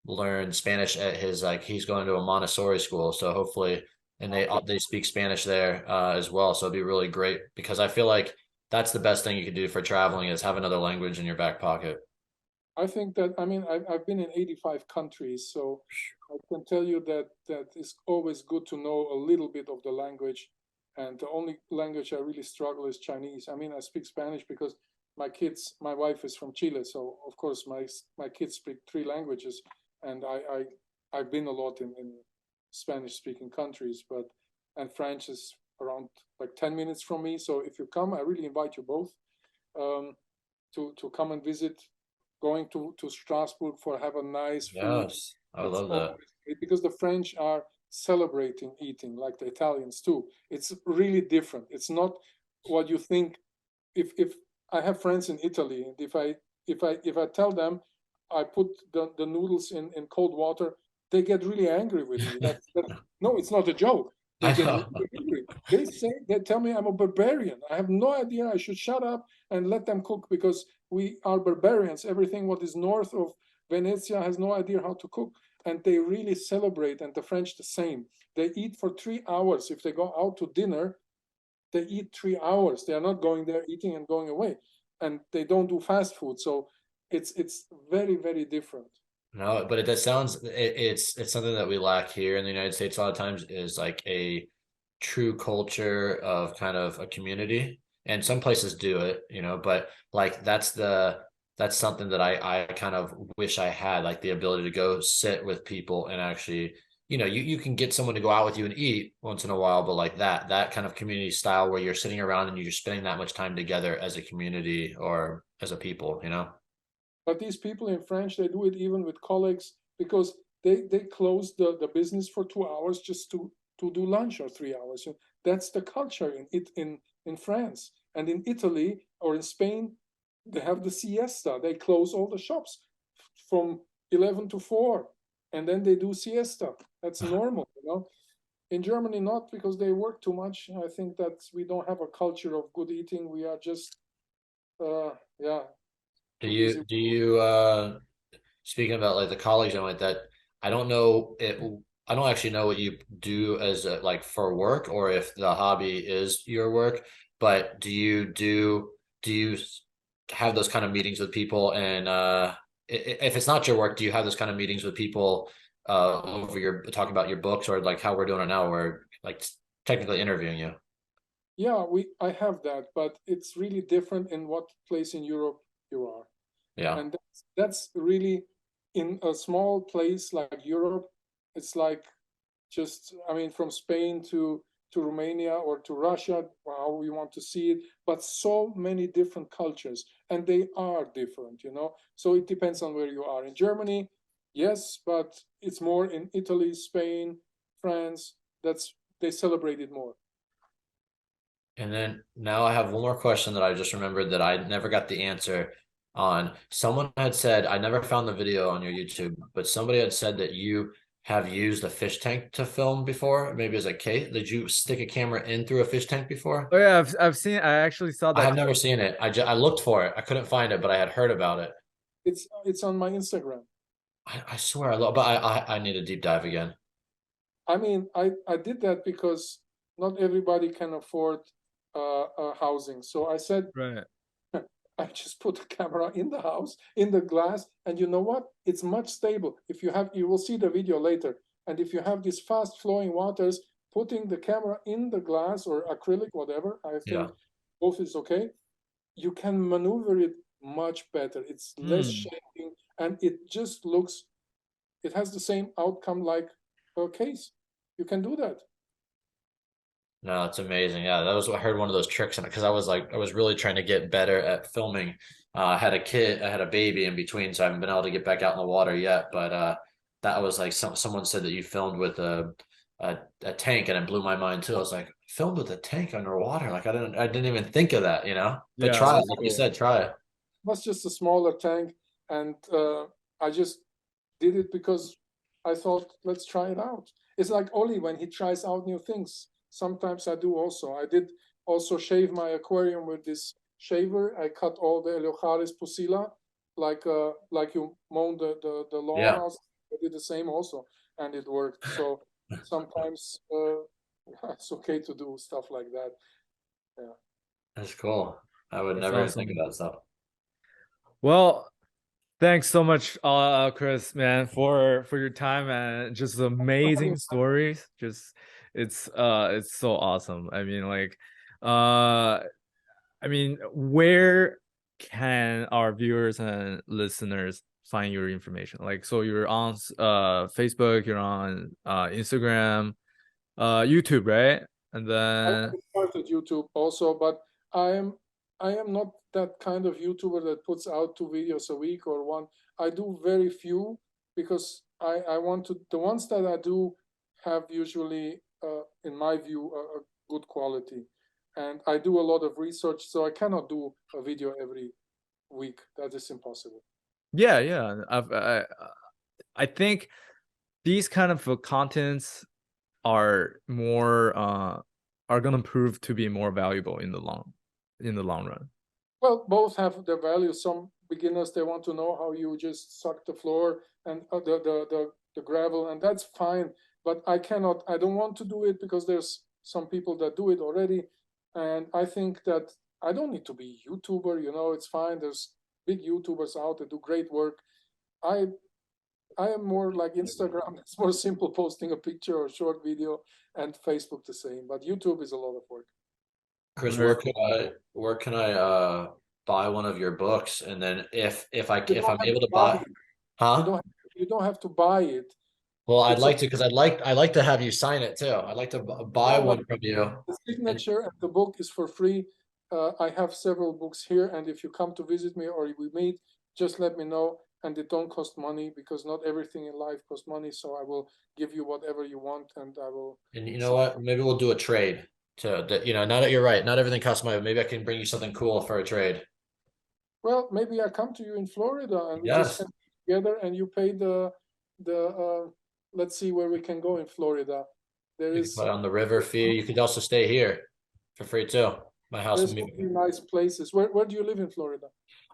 learn Spanish at his, like, he's going to a Montessori school. So hopefully, and they speak Spanish there as well. So it'd be really great because I feel like that's the best thing you can do for traveling is have another language in your back pocket. I think that, I mean, I've been in 85 countries, so I can tell you that it's always good to know a little bit of the language. And the only language I really struggle is Chinese. I mean, I speak Spanish because my wife is from Chile, so of course my kids speak three languages, and I've been a lot in Spanish-speaking countries, and French is around like 10 minutes from me. So if you come, I really invite you both um, to come and visit. Going to Strasbourg for have a nice food. Yes, I It's love that. always great because the French are celebrating eating like the Italians too. It's really different. It's not what you think. If I have friends in Italy, and if I tell them I put the noodles in cold water, they get really angry with me. No, it's not a joke. They I get know. really angry. They tell me I'm a barbarian. I have no idea. I should shut up and let them cook because we are barbarians. Everything what is north of Venezia has no idea how to cook. And they really celebrate, and the French the same. They eat for 3 hours. If they go out to dinner, they eat 3 hours. They are not going there eating and going away. And they don't do fast food. So it's very, very different. No, but that sounds it's something that we lack here in the United States a lot of times is like a true culture of kind of a community. And some places do it, but like that's something that I kind of wish I had, like the ability to go sit with people and actually, you can get someone to go out with you and eat once in a while, but like that kind of community style where you're sitting around and you're spending that much time together as a community or as a people. But these people in French, they do it even with colleagues because they close the business for 2 hours just to do lunch or 3 hours. That's the culture in France. And in Italy or in Spain, they have the siesta. They close all the shops from 11 to 4, and then they do siesta. That's normal. In Germany, not because they work too much. I think that we don't have a culture of good eating. We are just, yeah, Do too you busy. do you speaking about like the colleagues and like that, I don't know it I don't actually know what you do as like for work or if the hobby is your work, but do you have those kind of meetings with people and if it's not your work, do you have those kind of meetings with people over your talking about your books or like how we're doing it now, where like technically interviewing you? Yeah, I have that, but it's really different in what place in Europe you are. Yeah. And that's really in a small place like Europe, it's like just, I mean, from Spain to Romania or to Russia, how we want to see it, but so many different cultures, and they are different. So it depends on where you are. In Germany, yes, but it's more in Italy, Spain, France. They celebrate it more. And then now I have one more question that I just remembered that I never got the answer on. Someone had said, I never found the video on your YouTube, but somebody had said that you have used a fish tank to film before, maybe as a case. Did you stick a camera in through a fish tank before? Oh yeah, I've seen. I actually saw I that have never clip. seen it. I looked for it. I couldn't find it, but I had heard about it. It's on my Instagram. I swear I love, but I need a deep dive again. I mean, I did that because not everybody can afford housing. So I said, Right. I just put a camera in the house, in the glass, and you know what? It's much stable. You will see the video later. And if you have these fast flowing waters, putting the camera in the glass or acrylic, whatever, I Yeah. think both is okay. You can maneuver it much better. It's less Hmm. shaking, and it has the same outcome like a case. You can do that. No, it's amazing. Yeah, that was I heard one of those tricks in it because I was really trying to get better at filming I had a kid, I had a baby in between, so I haven't been able to get back out in the water yet. But that was like someone said that you filmed with a tank, and it blew my mind too. I was like, filmed with a tank underwater? Like I didn't even think of that, you know? But Yeah, try it, that's like you cool. said, try it. Was just a smaller tank, and I just did it because I thought, let's try it out. It's like Ollie when he tries out new things. Sometimes I do also. I did also shave my aquarium with this shaver. I cut all the Eleucharis pusilla, like you mow the lawn. Yeah, Also. I did the same also, and it worked. So sometimes it's okay to do stuff like that. Yeah. that's cool. I would That's never think of awesome. that stuff. Well, thanks so much, Chris, man, for your time and just amazing stories. Just it's so awesome. I mean, like, where can our viewers and listeners find your information? Like, so you're on Facebook, you're on Instagram, YouTube, right? And I then started YouTube also, but I am I am not that kind of YouTuber that puts out 2 videos a week or one. I do very few because I want to the ones that I do have usually in my view a good quality, and I do a lot of research, so I cannot do a video every week. That is impossible. yeah, yeah, I think these kind of contents are more are gonna prove to be more valuable in the long run. Well, both have their value. Some beginners they want to know how you just suck the floor and the gravel, and that's fine. But I cannot. I don't want to do it because there's some people that do it already, and I think that I don't need to be YouTuber. You know, it's fine. There's big YouTubers out that do great work. I I am more like Instagram. It's more simple, posting a picture or short video, and Facebook the same. But YouTube is a lot of work. Chris, Very cool. where can I buy one of your books? And then You if don't I'm have able to to buy buy, it. You huh? don't you don't have to buy it. Well, I'd It's a like to because I'd like to have you sign it too. I'd like to buy no, but one from you. the And signature and the book is for free. I have several books here, and if you come to visit me or we meet, just let me know. And it don't cost money because not everything in life costs money. So I will give you whatever you want, and I will. and you know So, what? Maybe we'll do a trade to that. You know, now that you're right, not everything costs money. Maybe I can bring you something cool for a trade. well, maybe I come to you in Florida, and we just Yes, spend together, and you pay the. Let's see where we can go in Florida. There you can is put on the river fee. You could also stay here for free too. My house there's would be. only nice places. Where do you live in Florida?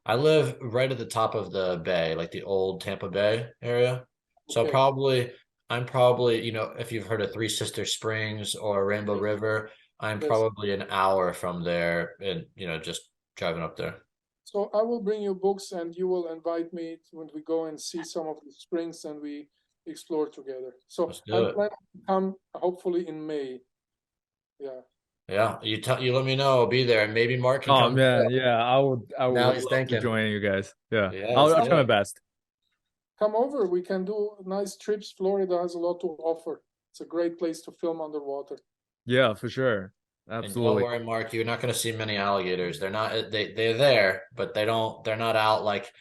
I live right at the top of the bay, like the old Tampa Bay area. So Okay. I'm probably, you know, if you've heard of Three Sister Springs or Rainbow River, I'm Yes. probably an hour from there and, just driving up there. So I will bring you books and you will invite me when we go and see some of the springs and we explore together. So Let's do I'm it. planning to come hopefully in May. Yeah. Yeah, you let me know. I'll be there, and maybe Mark can Oh come too. man, yeah, I Now would he's love to thinking. join you guys. Yeah, Yeah, let's I'll do try my it. best. Come over. We can do nice trips. Florida has a lot to offer. It's a great place to film underwater. Yeah, for sure. And don't Absolutely. worry, Mark, you're not going to see many alligators. They're not they're there, but they're not out like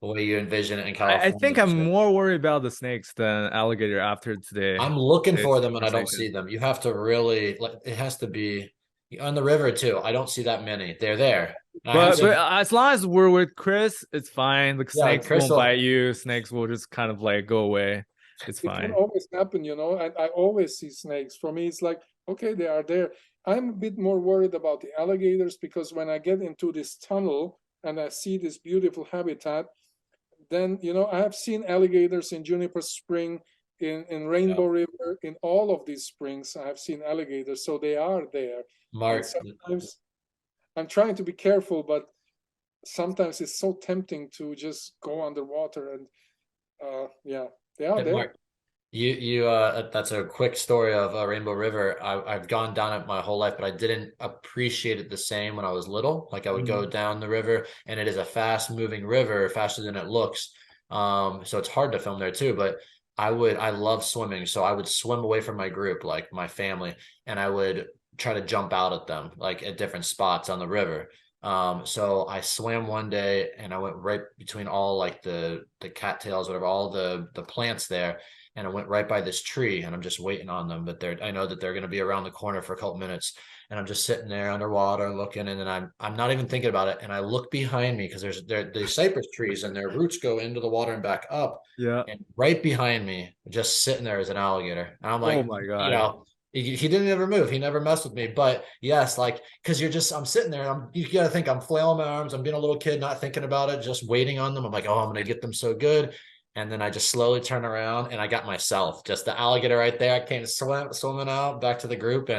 the way you envision it in I California. think I'm So more worried about the snakes than alligator after I'm looking today's for them and I don't conversation. see them. You have to really like it has to be on the river too. I don't see that many. They're there. I have But seen as long as we're with Chris, it's fine. The yeah, snakes won't Crystal. bite you. Snakes will just kind of like go away. It's It can fine. always happen, you know, and I always see snakes. For me, it's like, okay, they are there. I'm a bit more worried about the alligators because when I get into this tunnel and I see this beautiful habitat, then, you know, I have seen alligators in Juniper Spring, in Yeah. Rainbow River, in all of these springs, I have seen alligators. So they are there. And Mark, sometimes I'm trying to be careful, but sometimes it's so tempting to just go underwater and yeah, they are there. Mark, that's a quick story of Rainbow River. I've gone down it my whole life, but I didn't appreciate it the same when I was little. Like I would go Mm. down the river, and it is a fast moving river, faster than it looks. So it's hard to film there too. But I love swimming, so I would swim away from my group, like my family, and I would try to jump out at them, like at different spots on the river. So I swam one day and I went right between all like the cattails, whatever, all the plants there. And I went right by this tree and I'm just waiting on them. But I know that they're going to be around the corner for a couple minutes. And I'm just sitting there underwater looking, and then I'm not even thinking about it. And I look behind me because there's cypress trees and their roots go into the water and back up. Yeah. And right behind me, just sitting there is an alligator. And I'm Oh like, my you God. know, he didn't ever move. He never messed with me. But yes, like, because I'm sitting there and you got to think I'm flailing my arms. I'm being a little kid, not thinking about it, just waiting on them. I'm like, oh, I'm going to get them so good. And then I just slowly turn around and I got myself, just the alligator right there. I came swimming out back to the group.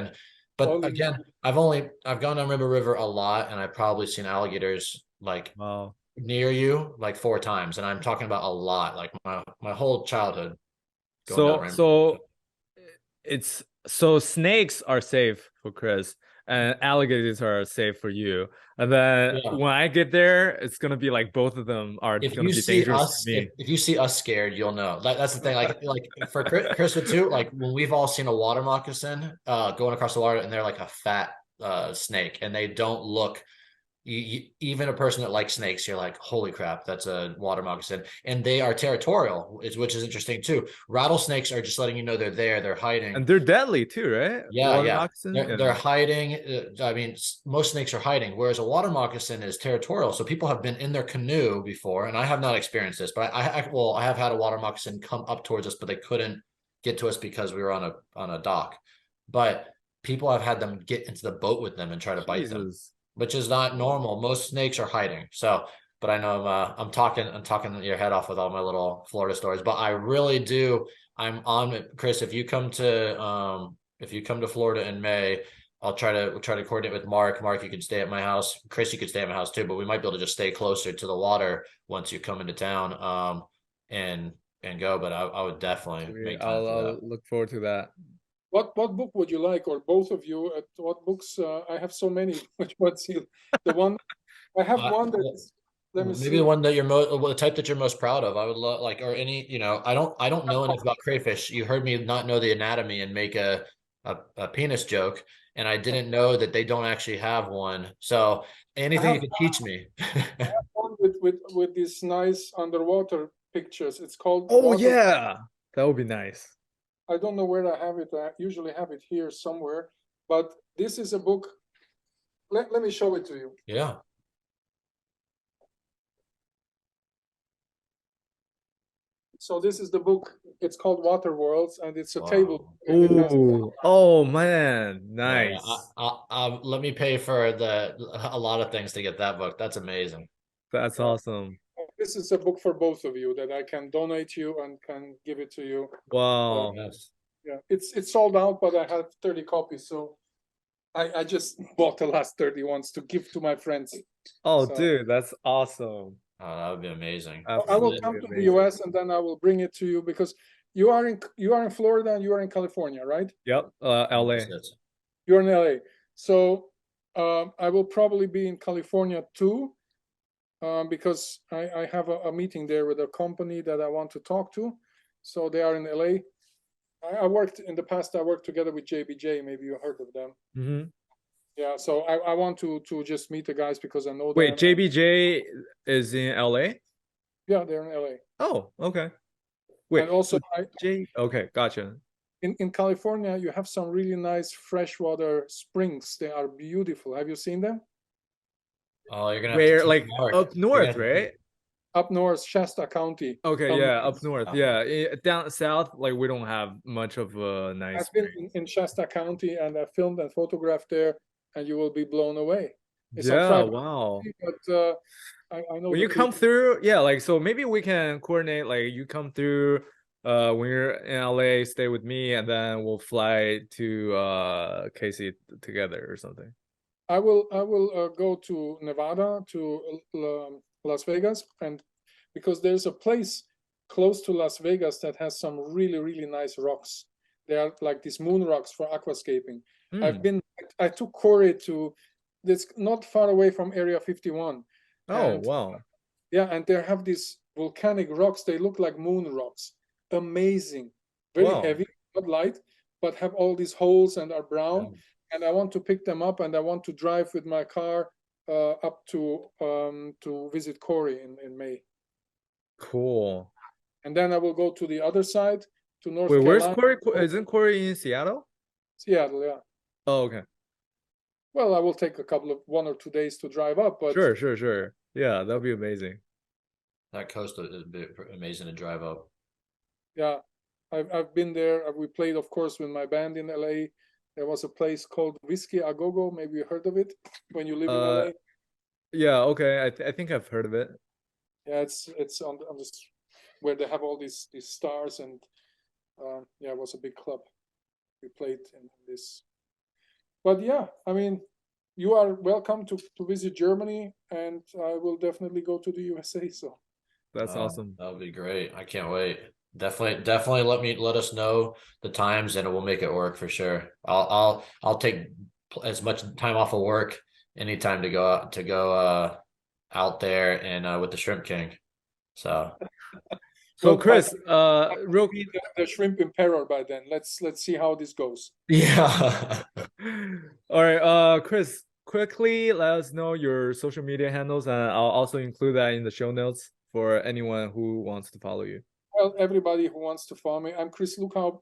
But Holy again, moly. I've gone down River a lot, and I've probably seen alligators like Wow. near you like 4 times. And I'm talking about a lot, like my whole childhood going down So Rainbow. so so snakes are safe for Chris and alligators are safe for you. And then Yeah. when I get there, it's gonna be like both of them are If gonna you be see dangerous to us, me. if you see us scared, you'll know. That's the thing. Like for Chris too. Like when we've all seen a water moccasin going across the water, and they're like a fat snake, and they don't look. Even a person that likes snakes, you're like, holy crap, that's a water moccasin, and they are territorial, which is interesting too. Rattlesnakes are just letting you know they're there, they're hiding. And they're deadly too, right? Yeah, Water yeah. moccasins? They're Yeah. hiding. I mean, most snakes are hiding, whereas a water moccasin is territorial. So people have been in their canoe before, and I have not experienced this, but I have had a water moccasin come up towards us, but they couldn't get to us because we were on a dock. But people have had them get into the boat with them and try to bite them, Jesus. which is not normal. Most snakes are hiding. So, but I know I'm talking your head off with all my little Florida stories, but I really do. I'm on it, Chris. If you come to Florida in May, we'll try to coordinate with Mark. Mark, you could stay at my house. Chris, you could stay at my house too, but we might be able to just stay closer to the water once you come into town. And go. But I would definitely make time for that. I'll look forward to that. What book would you like, or both of you? What books? I have so many. Which one's you? The one I have one that's. Let me Maybe the see. one that the type that you're most proud of. I would love, like, or any, I don't know enough about crayfish. You heard me not know the anatomy and make a penis joke, and I didn't know that they don't actually have one. So I anything you have could teach me. one with these nice underwater pictures. It's called Oh Water. yeah. That would be nice. I don't know where I have it. I usually have it here somewhere. But this is a book. Let me show it to you. Yeah. So this is the book. It's called Water Worlds, and it's a table. Wow. And it has Oh man, Yeah, yeah. nice. Let me pay for a lot of things to get that book. That's amazing. That's awesome. this is a book for both of you that I can donate you and can give it to you. Wow. Yes. Yeah, it's sold out, but I have 30 copies, so I just bought the last 30 ones to give to my friends. Oh, So- dude, that's awesome. Oh, that would be amazing. I will Absolutely come to the amazing. US and then I will bring it to you because you are in Florida and you are in California, right? Yep, LA. That's it. You're in LA. So I will probably be in California too, because I have a meeting there with a company that I want to talk to. So they are in LA. I worked in the past, I worked together with JBJ. Maybe you heard of them. Mm-hmm. Yeah, so I want to just meet the guys because I know Wait, them. JBJ is in LA? Yeah, they're in LA. Oh, okay. Wait, And also, okay, gotcha. in California, you have some really nice freshwater springs. They are beautiful. Have you seen them? Oh, you're gonna have to Where, take like Mark. up You're north, gonna have to right? Up north, Shasta County. Okay, yeah, up north. Oh. Yeah, down south, like we don't have much of a nice I've been spring. in Shasta County and I filmed and photographed there, and you will be blown away. It's on Yeah, private wow. property, but I know When the you come people. through, yeah, like so maybe we can coordinate, like you come through when you're in LA, stay with me, and then we'll fly to KC together or something. I will go to Nevada, to Las Vegas, and because there's a place close to Las Vegas that has some really nice rocks. They are like these moon rocks for aquascaping. Hmm. I took Corey to, that's not far away from Area 51. Oh, And wow. yeah, and they have these volcanic rocks. They look like moon rocks. Amazing, very Wow. heavy, not light, but have all these holes and are brown. Yeah. And I want to pick them up and I want to drive with my car up to visit Corey in May. Cool. And then I will go to the other side, to North Wait, where's Carolina. Corey? Isn't Corey in Seattle? Seattle, yeah. Oh, okay. Well, I will take 1 or 2 days to drive up, but Sure. Yeah, that'd be amazing. That coast is amazing to drive up. yeah, I've been there. We played, of course, with my band in LA. There was a place called Whiskey A Go Go. Maybe you heard of it when you live in LA. Yeah, okay. I think I've heard of it. Yeah, it's on this where they have all these stars, and yeah, it was a big club. We played in this. But yeah, I mean, you are welcome to visit Germany, and I will definitely go to the USA. So That's awesome. That would be great. I can't wait. Definitely let us know the times and we'll make it work for sure. I'll take as much time off of work anytime to go out there and with the Shrimp King. So So well, Chris, real the Shrimp Emperor by then. Let's see how this goes. yeah. all right, Chris, quickly let us know your social media handles, and I'll also include that in the show notes for anyone who wants to follow you. Well, everybody who wants to follow me, I'm Chris Lukhaup.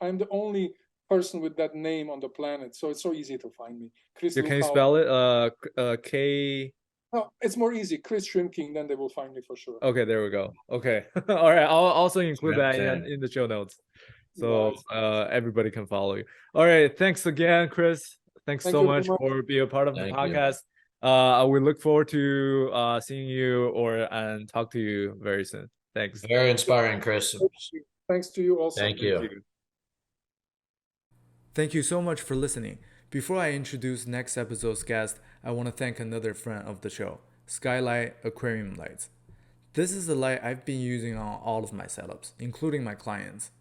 I'm the only person with that name on the planet, so it's so easy to find me. Chris Yeah, Lukhaup. can you spell it? K. No, it's more easy. Chris Shrimp King, then they will find me for sure. Okay, there we go. Okay, all right. I'll also include Shrimp that King. in the show notes, so Nice. everybody can follow you. All right, thanks again, Chris. Thanks Thank so you much very much. for being a part of the Thank you. podcast. We look forward to seeing you and talk to you very soon. Thanks. Very inspiring, Chris. Thanks to you also. Thank you. Thank you so much for listening. Before I introduce next episode's guest, I want to thank another friend of the show, Skylight Aquarium Lights. This is the light I've been using on all of my setups, including my clients.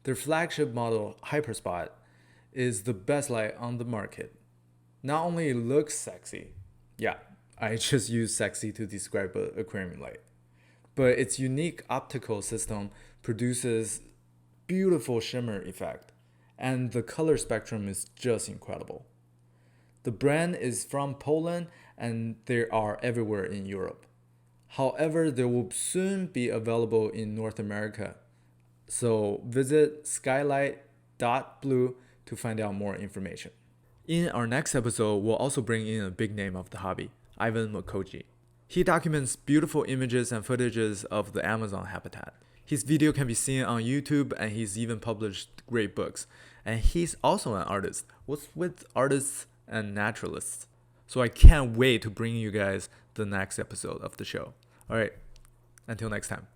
Their flagship model, Hyperspot, is the best light on the market. Not only it looks sexy, yeah, I just use sexy to describe an aquarium light, but its unique optical system produces beautiful shimmer effect, and the color spectrum is just incredible. The brand is from Poland and they are everywhere in Europe. However, they will soon be available in North America. So visit skylight.blue to find out more information. In our next episode, we'll also bring in a big name of the hobby, Ivan Makoji. He documents beautiful images and footages of the Amazon habitat. His video can be seen on YouTube, and he's even published great books. And he's also an artist, with artists and naturalists. So I can't wait to bring you guys the next episode of the show. All right, until next time.